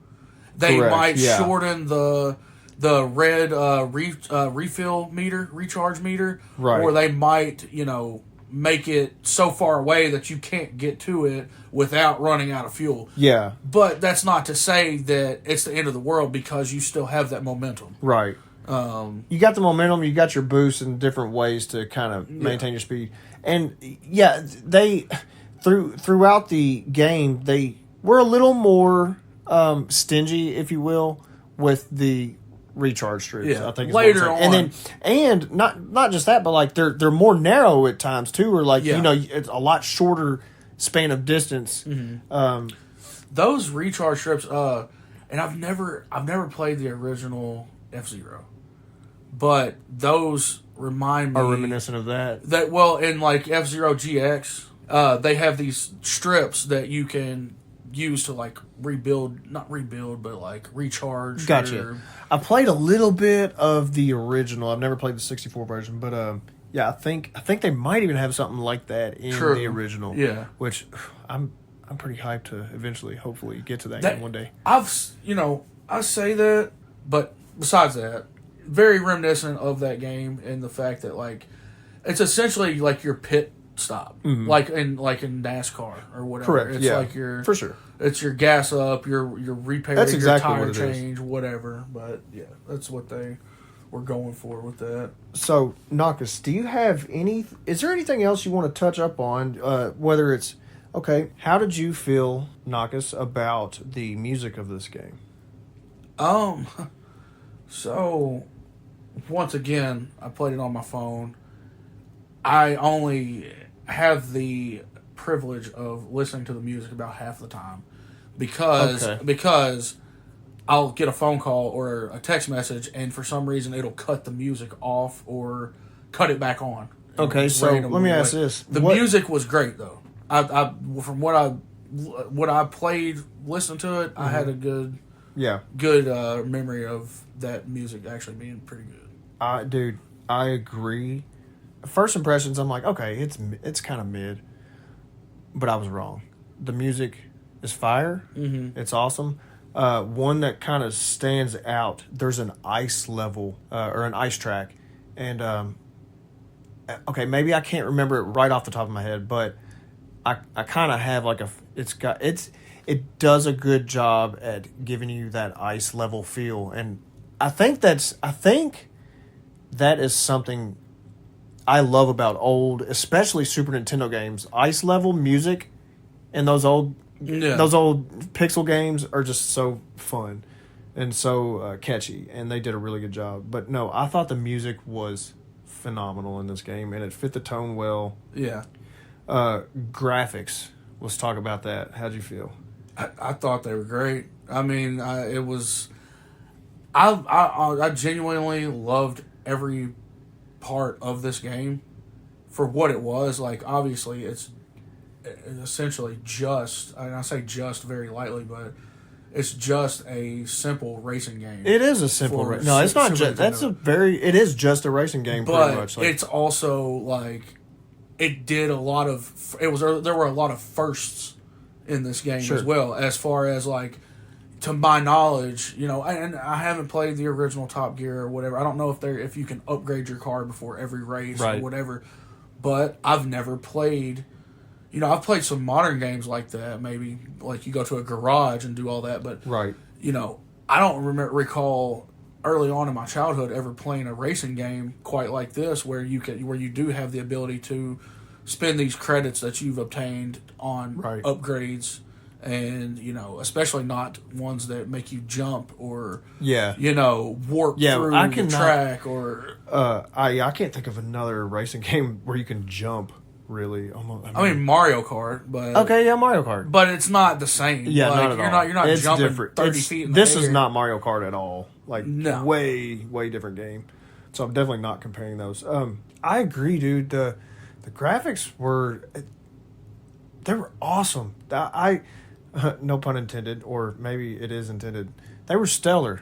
S2: They might shorten the red refill meter, recharge meter, or they might, make it so far away that you can't get to it without running out of fuel.
S1: Yeah.
S2: But that's not to say that it's the end of the world, because you still have that momentum.
S1: Right. You got the momentum, you got your boost in different ways to kind of maintain your speed. And they throughout the game, they were a little more stingy, if you will, with the recharge strips.
S2: Yeah.
S1: I think
S2: later on,
S1: and not just that, but like they're more narrow at times too, or like it's a lot shorter span of distance.
S2: Mm-hmm. Those recharge strips, and I've never played the original F-Zero, but those remind me
S1: Are reminiscent of that.
S2: that well in like F-Zero GX, they have these strips that you can use to like not rebuild, but like recharge.
S1: Gotcha. I played a little bit of the original. I've never played the 64 version, but yeah, I think they might even have something like that in the original.
S2: Yeah,
S1: which I'm pretty hyped to eventually, hopefully, get to that game one day.
S2: I say that, but besides that, very reminiscent of that game in the fact that like it's essentially like your pit stop, like in NASCAR or whatever.
S1: Correct.
S2: It's like your
S1: for sure.
S2: It's your gas up, your repair,
S1: That's exactly
S2: your tire
S1: what it
S2: change, whatever. But yeah, that's what they were going for with that.
S1: So, Nakis, do you have is there anything else you want to touch up on? Whether it's, okay, how did you feel, Nakis, about the music of this game?
S2: So, once again, I played it on my phone. I only have the privilege of listening to the music about half the time because I'll get a phone call or a text message, and for some reason it'll cut the music off or cut it back on.
S1: Okay, so let me ask this:
S2: the music was great though. I from what I played, listened to it, I had a good memory of that music actually being pretty good.
S1: Dude, I agree. First impressions, I'm like, okay, it's kind of mid, but I was wrong. The music is fire. Mm-hmm. It's awesome. One that kind of stands out. There's an ice level or an ice track, and okay, maybe I can't remember it right off the top of my head, but I kind of have like it does a good job at giving you that ice level feel, and I think that is something I love about old, especially Super Nintendo games. Ice level music and those old pixel games are just so fun and so catchy, and they did a really good job. But no, I thought the music was phenomenal in this game, and it fit the tone well.
S2: Yeah.
S1: Graphics. Let's talk about that. How'd you feel?
S2: I thought they were great. I mean, it was. I genuinely loved every part of this game for what it was. Like, obviously, it's essentially just, and I say just very lightly, but it's just a simple racing game.
S1: It is a simple racing. No, it's not just. It is just a racing game,
S2: but
S1: pretty much. Like,
S2: it's also like it did a lot of. There were a lot of firsts in this game as well, as far as like. To my knowledge, and I haven't played the original Top Gear or whatever. I don't know if you can upgrade your car before every race or whatever. But I've never played. I've played some modern games like that. Maybe like you go to a garage and do all that. But I don't recall early on in my childhood ever playing a racing game quite like this, where you do have the ability to spend these credits that you've obtained on upgrades. And, especially not ones that make you jump or, warp through the track or...
S1: I can't think of another racing game where you can jump, really.
S2: I mean Mario Kart, but...
S1: Okay, yeah, Mario Kart.
S2: But it's not the same.
S1: Yeah,
S2: like,
S1: not at all.
S2: You're not
S1: it's
S2: jumping
S1: different.
S2: 30 feet in the
S1: This
S2: air.
S1: is not Mario Kart at all. Like,
S2: no.
S1: way, way different game. So I'm definitely not comparing those. I agree, dude. The graphics were... They were awesome. No pun intended, or maybe it is intended. They were stellar.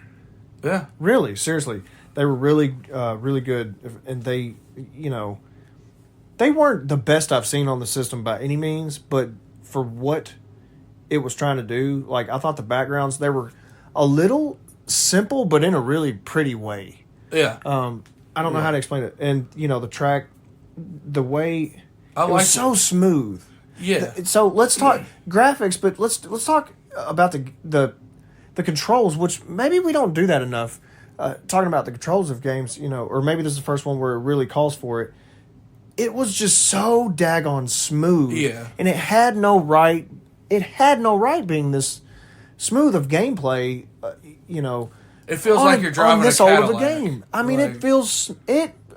S2: Yeah.
S1: Really, seriously. They were really, really good. And they weren't the best I've seen on the system by any means, but for what it was trying to do, like, I thought the backgrounds, they were a little simple, but in a really pretty way.
S2: Yeah.
S1: I don't know how to explain it. And, the track, the way, it was so smooth.
S2: Yeah.
S1: So let's talk graphics, but let's talk about the controls, which maybe we don't do that enough. Talking about the controls of games, or maybe this is the first one where it really calls for it. It was just so daggone smooth.
S2: Yeah.
S1: And it had no right being this smooth of gameplay,
S2: It feels like you're driving
S1: this
S2: a
S1: old
S2: Cadillac.
S1: of a game. I mean,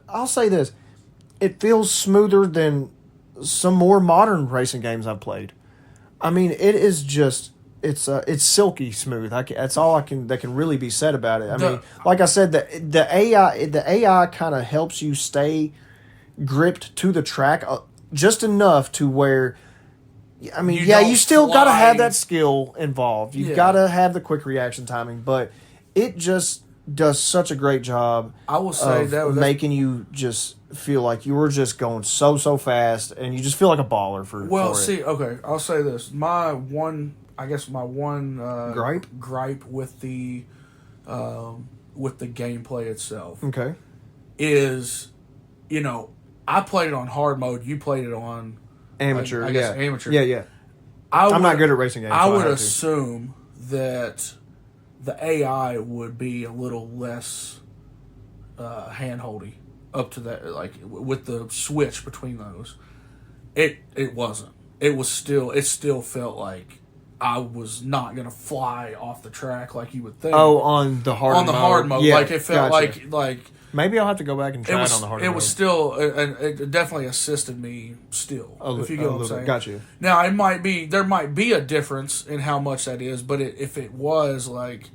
S1: I'll say this. It feels smoother than some more modern racing games I've played. I mean, it is just it's silky smooth. That's all that can really be said about it. I mean, like I said, the AI kind of helps you stay gripped to the track just enough to where, I mean, you still got to have that skill involved. You've got to have the quick reaction timing, but it just does such a great job.
S2: I will say
S1: of making you just feel like you were just going so fast, and you just feel like a baller for.
S2: Well,
S1: for it.
S2: okay, I'll say this. My one gripe with the gameplay itself.
S1: Okay.
S2: Is, I played it on hard mode. You played it on
S1: amateur.
S2: I guess amateur.
S1: Yeah. I'm not good at racing games.
S2: I would assume that the AI would be a little less hand-holdy up to that, like with the switch between those. It wasn't. It still felt like I was not gonna fly off the track like you would think.
S1: Oh, on the hard
S2: mode.
S1: Yeah,
S2: like it felt like.
S1: Maybe I'll have to go back and try it on the hard mode.
S2: It was still, it definitely assisted me still. If you get what I'm saying.
S1: Got you.
S2: Now there might be a difference in how much that is, but if it was like,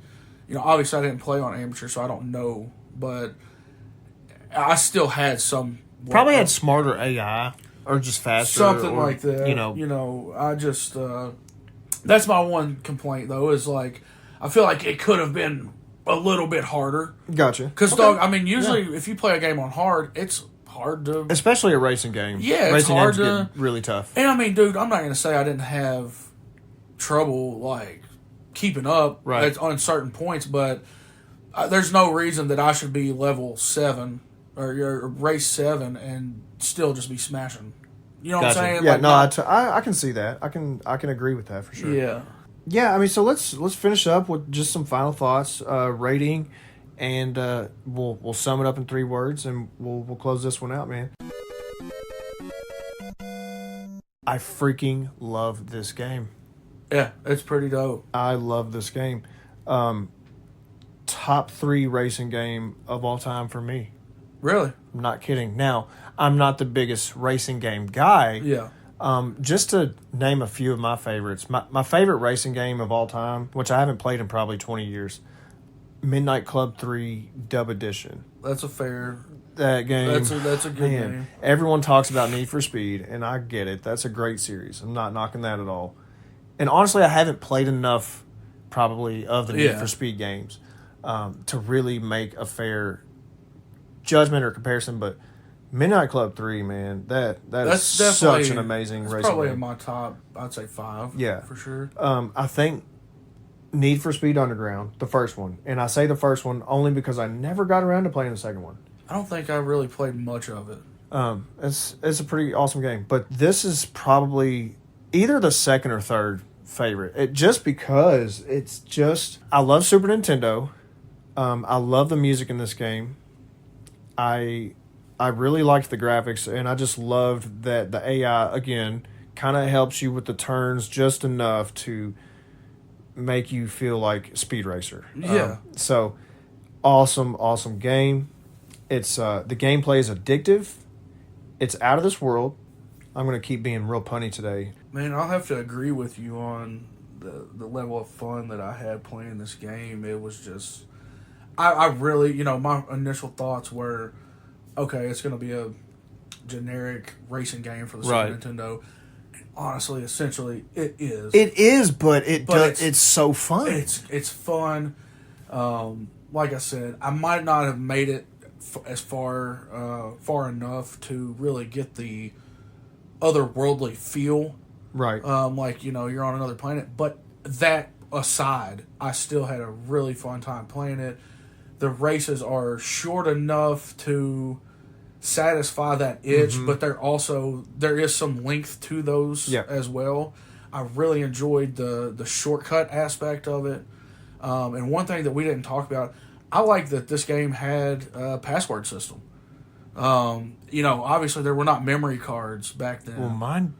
S2: obviously I didn't play on amateur, so I don't know, but I still had some.
S1: Probably had smarter AI or just faster,
S2: something like that. I just that's my one complaint though, is like I feel like it could have been a little bit harder.
S1: Gotcha.
S2: Because dog, I mean, usually if you play a game on hard, it's hard to,
S1: especially a racing game.
S2: Yeah, it's hard to
S1: get really tough.
S2: And I mean, dude, I'm not gonna say I didn't have trouble like keeping up on certain points, but there's no reason that I should be level 7 or race 7 and still just be smashing. You know what I'm saying?
S1: Yeah, I can see that. I can agree with that for sure.
S2: Yeah.
S1: Yeah, I mean, so let's finish up with just some final thoughts, rating, and we'll sum it up in 3 words, and we'll close this one out, man. I freaking love this game.
S2: Yeah, it's pretty dope.
S1: I love this game. Top 3 racing game of all time for me.
S2: Really?
S1: I'm not kidding. Now, I'm not the biggest racing game guy.
S2: Yeah.
S1: Just to name a few of my favorites. My favorite racing game of all time, which I haven't played in probably 20 years, Midnight Club 3 Dub Edition.
S2: That's a fair...
S1: That game.
S2: That's a good game.
S1: Everyone talks about Need for Speed, and I get it. That's a great series. I'm not knocking that at all. And honestly, I haven't played enough, probably, of the Need for Speed games to really make a fair judgment or comparison. But Midnight Club 3, man, that's is such an amazing racing game.
S2: Probably in my top, I'd say 5.
S1: Yeah.
S2: For sure.
S1: I think Need for Speed Underground, the first one. And I say the first one only because I never got around to playing the second one.
S2: I don't think I really played much of it.
S1: It's a pretty awesome game. But this is probably either the second or third favorite. Just because it's just... I love Super Nintendo. I love the music in this game. I really liked the graphics, and I just loved that the AI, again, kind of helps you with the turns just enough to make you feel like Speed Racer.
S2: Yeah.
S1: So, awesome game. It's the gameplay is addictive. It's out of this world. I'm going to keep being real punny today.
S2: Man, I'll have to agree with you on the level of fun that I had playing this game. It was just... I really, my initial thoughts were, okay, it's going to be a generic racing game for the Super Nintendo. And honestly, essentially, it is. It is, but it's so fun. It's fun. Like I said, I might not have made it as far enough to really get the otherworldly feel.
S1: Right.
S2: Like, you're on another planet. But that aside, I still had a really fun time playing it. The races are short enough to satisfy that itch, but there is some length to those as well. I really enjoyed the shortcut aspect of it. And one thing that we didn't talk about, I like that this game had a password system. Obviously there were not memory cards back then.
S1: Well, mine,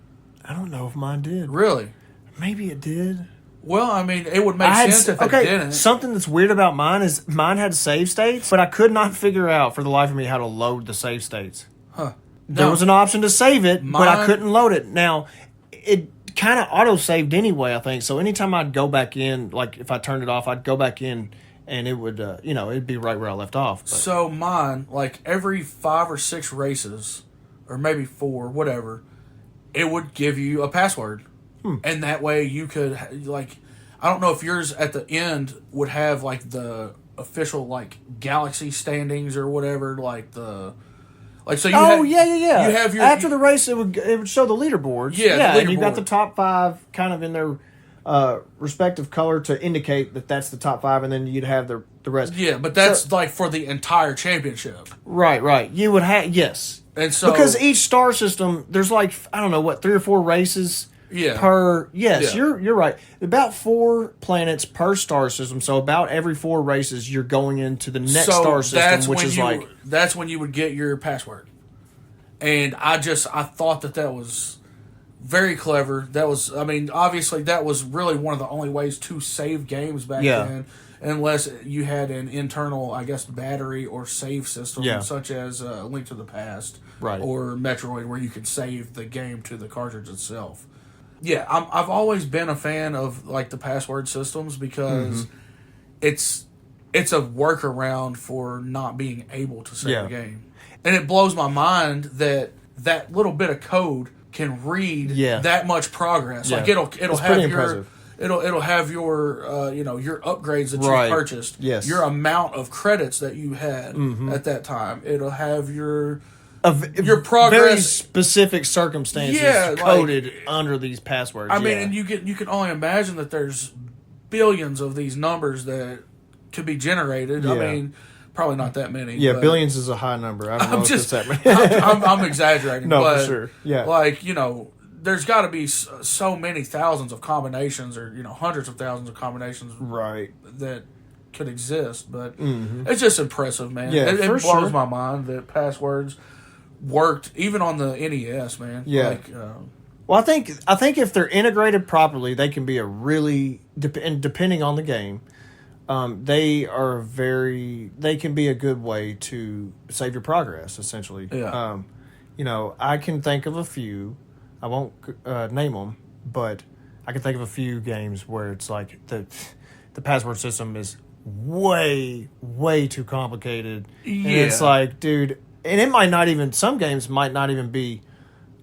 S1: I don't know if mine did.
S2: Really?
S1: Maybe it did.
S2: Well, I mean, it would make sense if it didn't.
S1: Something that's weird about mine is mine had save states, but I could not figure out for the life of me how to load the save states.
S2: Huh.
S1: There was an option to save it, but I couldn't load it. Now, it kind of auto-saved anyway, I think. So anytime I'd go back in, like if I turned it off, I'd go back in and it would, it'd be right where I left off. But.
S2: So mine, like every 5 or 6 races, or maybe 4, whatever, it would give you a password. And that way you could, like, I don't know if yours at the end would have, like, the official, like, galaxy standings or whatever, like the... Like, so you
S1: yeah.
S2: You have your...
S1: After the race, it would show the leaderboards.
S2: Yeah,
S1: and you got the top 5 kind of in their respective color to indicate that that's the top 5, and then you'd have the rest.
S2: Yeah, but that's, like, for the entire championship.
S1: Right. You would have... Yes.
S2: And so...
S1: Because each star system, there's, like, I don't know, 3 or 4 races...
S2: Yeah.
S1: You're right. About 4 planets per star system. So about every 4 races, you're going into the next star system, which is
S2: that's when you would get your password. And I thought that was very clever. That was, I mean, obviously that was really one of the only ways to save games back then, unless you had an internal, I guess, battery or save system, such as Link to the Past, or Metroid, where you could save the game to the cartridge itself. Yeah, I've always been a fan of like the password systems because it's a workaround for not being able to save a game, and it blows my mind that little bit of code can read that much progress. Like it'll have your your upgrades that you purchased, your amount of credits that you had at that time. It'll have your progress,
S1: very specific circumstances coded under these passwords.
S2: I mean, and you can only imagine that there's billions of these numbers that could be generated. I mean, probably not that many.
S1: Yeah, billions is a high number. I don't know if it's that many.
S2: I'm exaggerating.
S1: No,
S2: but
S1: for sure. Yeah,
S2: like there's got to be so many thousands of combinations, or hundreds of thousands of combinations, that could exist. But it's just impressive, man.
S1: Yeah,
S2: it blows my mind that passwords worked even on the NES, man.
S1: Yeah. Well, I think if they're integrated properly, they can be a really and depending on the game, they can be a good way to save your progress. Essentially, I can think of a few. I won't name them, but I can think of a few games where it's like the password system is way too complicated. And it's like, dude. And it might not even, some games might not even be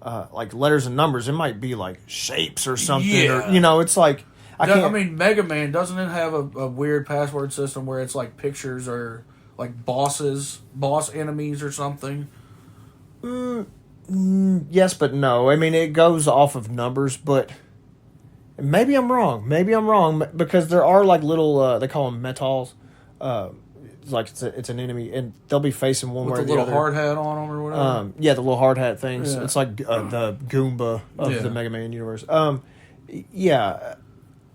S1: like letters and numbers. It might be like shapes or something.
S2: Yeah.
S1: Or, it's like,
S2: I mean, Mega Man, doesn't it have a weird password system where it's like pictures or like boss enemies or something?
S1: Yes, but no. I mean, it goes off of numbers, but maybe I'm wrong. Because there are like little, they call them metals. Like it's an enemy, and they'll be facing one way or the other.
S2: With the little hard hat on them or whatever?
S1: The little hard hat things. Yeah. It's like the Goomba of the Mega Man universe.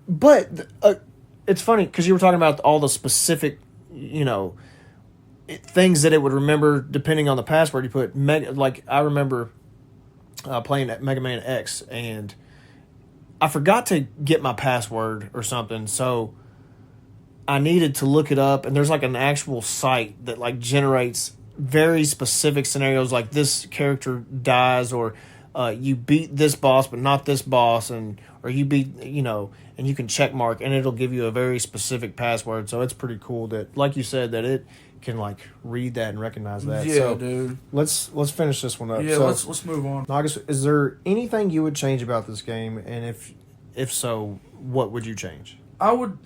S1: But it's funny, because you were talking about all the specific, things that it would remember depending on the password you put. Like, I remember playing at Mega Man X, and I forgot to get my password or something, so I needed to look it up, and there's like an actual site that like generates very specific scenarios, like this character dies, or you beat this boss but not this boss, or you beat, and you can check mark, and it'll give you a very specific password. So it's pretty cool that, like you said, that it can like read that and recognize that.
S2: Yeah, so,
S1: dude. Let's finish this one up.
S2: Yeah,
S1: so,
S2: let's move on.
S1: Nakis, is there anything you would change about this game, and if so, what would you change?
S2: I would.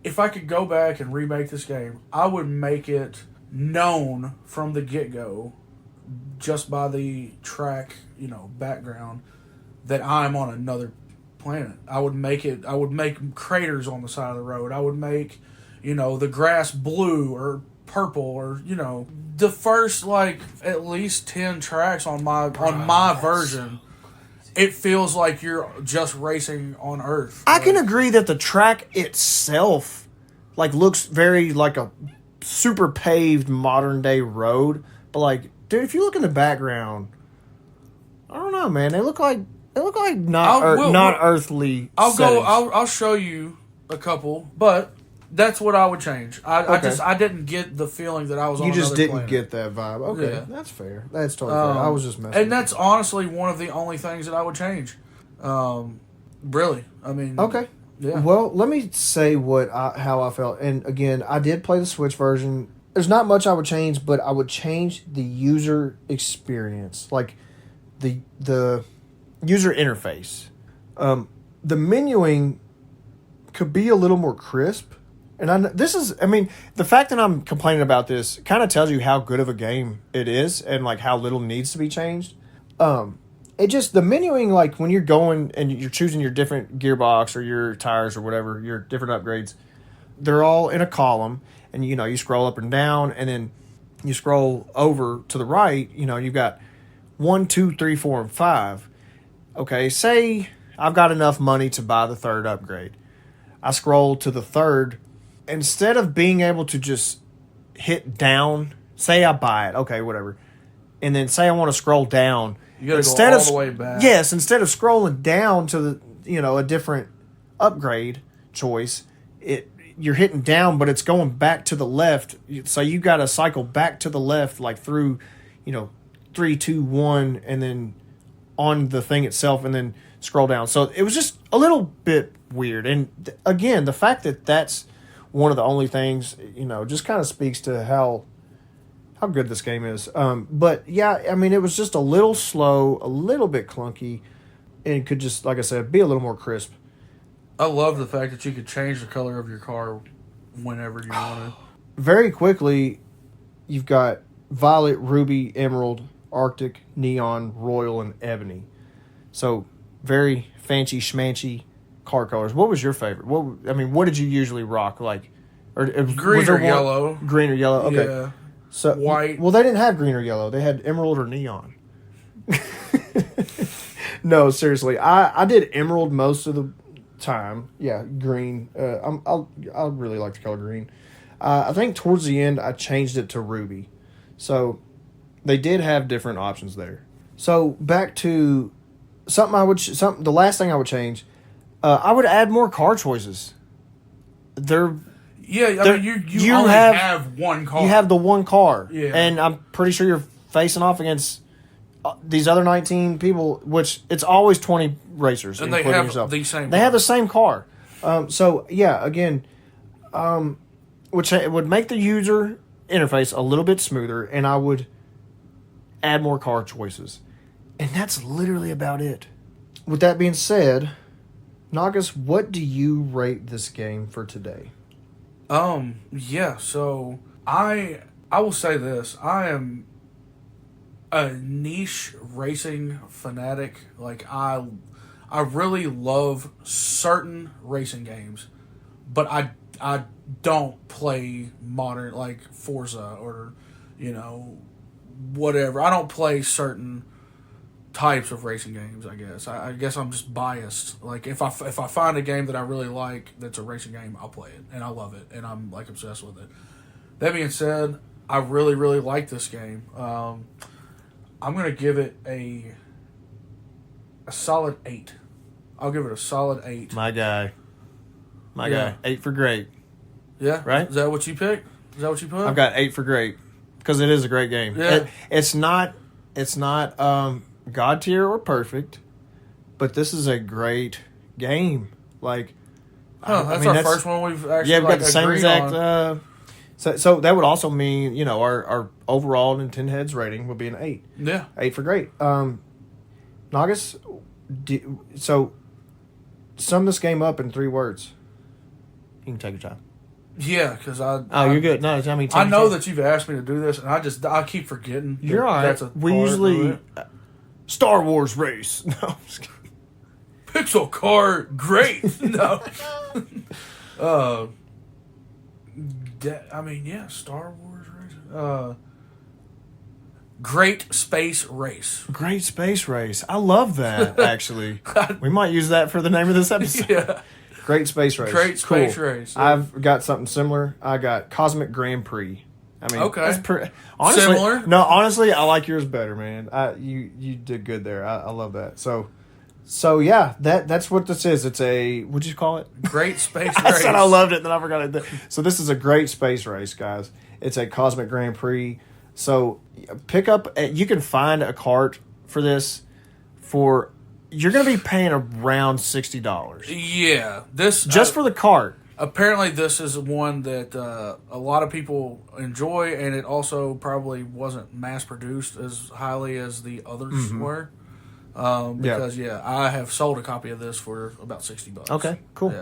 S2: If I could go back and remake this game, I would make it known from the get-go, just by the track, background, that I'm on another planet. I would make craters on the side of the road. I would make, the grass blue or purple, or, the first, like, at least 10 tracks on my version. It feels like you're just racing on Earth.
S1: I can agree that the track itself, like, looks very like a super paved modern day road. But like, dude, if you look in the background, I don't know, man. They look like not earthly.
S2: I'll show you a couple, but that's what I would change. I didn't get the feeling that I was on another planet. You just didn't
S1: get that vibe. Okay, yeah. That's fair. That's totally fair. I was just messing.
S2: And that's honestly one of the only things that I would change. Really, I mean,
S1: Okay.
S2: yeah.
S1: Well, let me say how I felt. And again, I did play the Switch version. There's not much I would change, but I would change the user experience, like the user interface. The menuing could be a little more crisp. And the fact that I'm complaining about this kind of tells you how good of a game it is and like how little needs to be changed. It just, the menuing, like when you're going and you're choosing your different gearbox or your tires or whatever, your different upgrades, they're all in a column, and you scroll up and down, and then you scroll over to the right, you've got 1, 2, 3, 4, and 5. Okay, say I've got enough money to buy the third upgrade. I scroll to the third. Instead of being able to just hit down, say I buy it, okay, whatever, and then say I want to scroll down.
S2: You got to go all the way back.
S1: Yes, instead of scrolling down to a different upgrade choice, you're hitting down, but it's going back to the left. So you got to cycle back to the left, like through, 3, 2, 1, and then on the thing itself, and then scroll down. So it was just a little bit weird. And again, the fact that that's one of the only things, just kind of speaks to how good this game is. But yeah, I mean, it was just a little slow, a little bit clunky, and could just, like I said, be a little more crisp.
S2: I love the fact that you could change the color of your car whenever you wanted.
S1: Very quickly, you've got violet, ruby, emerald, arctic, neon, royal, and ebony. So very fancy schmancy car colors. What was your favorite? What did you usually rock? Like,
S2: green or yellow?
S1: Green or yellow. Okay.
S2: Yeah.
S1: So
S2: white.
S1: Well, they didn't have green or yellow. They had emerald or neon. No, seriously. I did emerald most of the time. Yeah, green. I really like the color green. I think towards the end I changed it to ruby. So they did have different options there. So back to the last thing I would change. I would add more car choices. You
S2: only have one car.
S1: You have the one car.
S2: Yeah.
S1: And I'm pretty sure you're facing off against these other 19 people, which it's always 20 racers.
S2: And they have the
S1: same car. So, yeah, again, which would make the user interface a little bit smoother, and I would add more car choices. And that's literally about it. With that being said, Nagas, what do you rate this game for today?
S2: Yeah, so I will say this. I am a niche racing fanatic. Like, I really love certain racing games, but I don't play modern, like Forza or, whatever. I don't play certain types of racing games, I guess. I guess I'm just biased. Like, if I find a game that I really like that's a racing game, I'll play it, and I love it, and I'm, like, obsessed with it. That being said, I really, really like this game. I'm going to give it a solid 8. I'll give it a solid 8.
S1: My guy. 8 for great.
S2: Yeah?
S1: Right?
S2: Is that what you picked? Is that what you put?
S1: I've got 8 for great. Because it is a great game.
S2: Yeah.
S1: It's not God tier or perfect, but this is a great game. Like,
S2: that's our first one we've actually
S1: we've got the same exact.
S2: On.
S1: So that would also mean our overall Nintendo Heads rating would be an 8.
S2: Yeah,
S1: 8 for great. Nagas, so sum this game up in 3 words. You can take your time.
S2: Yeah, because
S1: you're good. No, I mean,
S2: I know that you've asked me to do this, and I keep forgetting.
S1: You're all right. We usually Star Wars race. No, I'm just kidding.
S2: Pixel car, great. No. Star Wars race. Great space race.
S1: Great space race. I love that. Actually, we might use that for the name of this episode.
S2: Yeah.
S1: Great space race.
S2: Great space race. Yeah.
S1: I've got something similar. I got Cosmic Grand Prix. I mean,
S2: okay.
S1: That's honestly,
S2: similar.
S1: No, honestly, I like yours better, man. You did good there. I love that. So yeah, that's what this is. It's a, what'd you call it?
S2: Great space race.
S1: I said I loved it, then I forgot it. So this is a great space race, guys. It's a Cosmic Grand Prix. So pick up. You can find a cart for this for you're going to be paying around $60.
S2: Yeah, this
S1: Just for the cart.
S2: Apparently, this is one that a lot of people enjoy, and it also probably wasn't mass produced as highly as the others were. Because I have sold a copy of this for about $60.
S1: Okay, cool.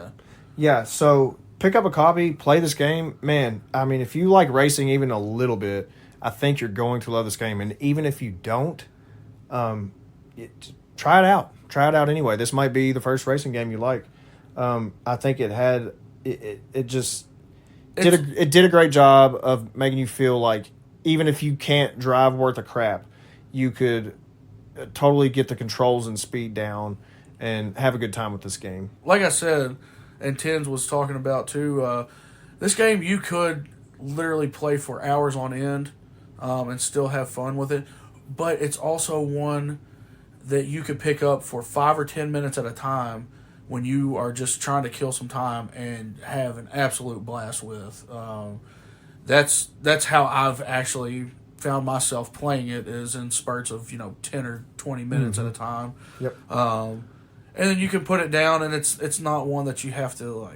S2: Yeah.
S1: So pick up a copy, play this game. Man, I mean, if you like racing even a little bit, I think you're going to love this game. And even if you don't, try it out. Try it out anyway. This might be the first racing game you like. I think it had it did a great job of making you feel like even if you can't drive worth a crap, you could totally get the controls and speed down and have a good time with this game.
S2: Like I said, and Tinns was talking about too, this game you could literally play for hours on end and still have fun with it. But it's also one that you could pick up for 5 or 10 minutes at a time when you are just trying to kill some time and have an absolute blast with. That's how I've actually found myself playing it, is in spurts of 10 or 20 minutes at a time.
S1: Yep.
S2: And then you can put it down, and it's not one that you have to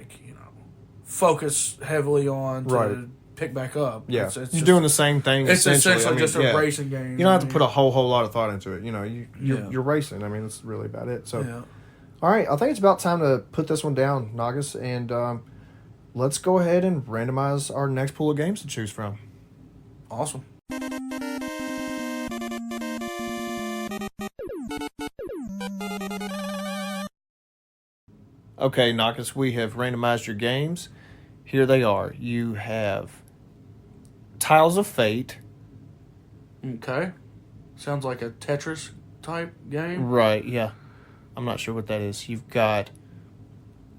S2: focus heavily on to pick back up.
S1: Yeah,
S2: it's
S1: you're
S2: just
S1: doing the same thing.
S2: It's essentially just a racing game.
S1: You don't have to put a whole lot of thought into it. You're racing. I mean, that's really about it. So, all right, I think it's about time to put this one down, Nagas, and let's go ahead and randomize our next pool of games to choose from.
S2: Awesome.
S1: Okay, Nagas, we have randomized your games. Here they are. You have Tiles of Fate.
S2: Okay. Sounds like a Tetris type game.
S1: Right, yeah. I'm not sure what that is. You've got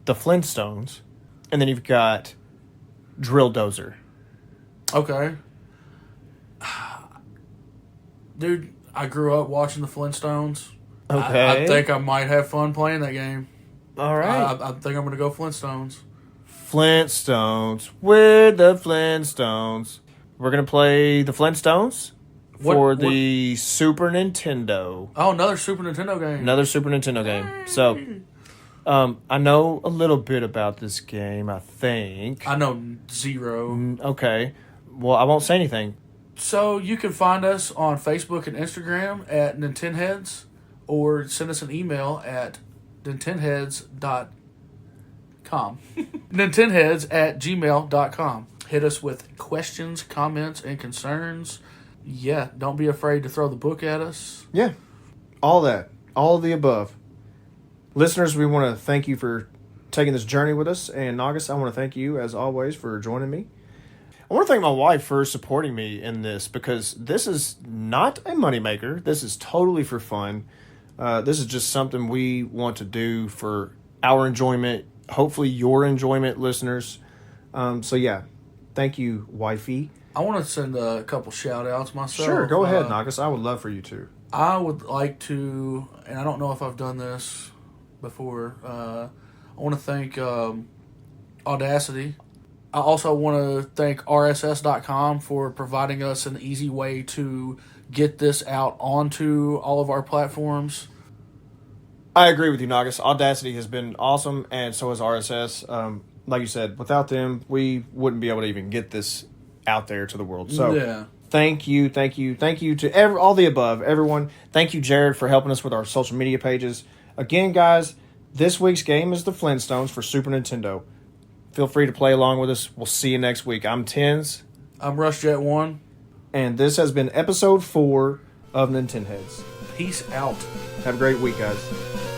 S1: the Flintstones, and then you've got Drill Dozer.
S2: Okay. Dude, I grew up watching the Flintstones.
S1: Okay.
S2: I think I might have fun playing that game.
S1: All right.
S2: I think I'm going to go Flintstones.
S1: Flintstones. We're the Flintstones. We're going to play the Flintstones for the Super Nintendo.
S2: Oh, another Super Nintendo game.
S1: Another Super Nintendo game. So, I know a little bit about this game, I think.
S2: I know zero.
S1: Okay. Well, I won't say anything.
S2: So, you can find us on Facebook and Instagram at Nintendoheads, or send us an email at nintendoheads.com. nintendoheads@gmail.com. Hit us with questions, comments, and concerns. Yeah, don't be afraid to throw the book at us.
S1: Yeah, all that. All of the above. Listeners, we want to thank you for taking this journey with us. And Nagas, I want to thank you, as always, for joining me. I want to thank my wife for supporting me in this, because this is not a moneymaker. This is totally for fun. This is just something we want to do for our enjoyment, hopefully your enjoyment, listeners. So, yeah, thank you, wifey.
S2: I want to send a couple shout-outs myself.
S1: Sure, go ahead, Nagas. I would love for you to.
S2: I would like to, and I don't know if I've done this before, I want to thank Audacity. I also want to thank RSS.com for providing us an easy way to get this out onto all of our platforms.
S1: I agree with you, Nagas. Audacity has been awesome, and so has RSS. Like you said, without them, we wouldn't be able to even get this out there to the world. So,
S2: yeah.
S1: Thank you to all the above, everyone. Thank you, Jared, for helping us with our social media pages. Again, guys, this week's game is the Flintstones for Super Nintendo. Feel free to play along with us. We'll see you next week. I'm Tinns.
S2: I'm RushJet1.
S1: And this has been episode 4 of Nintendoheads.
S2: Peace out.
S1: Have a great week, guys.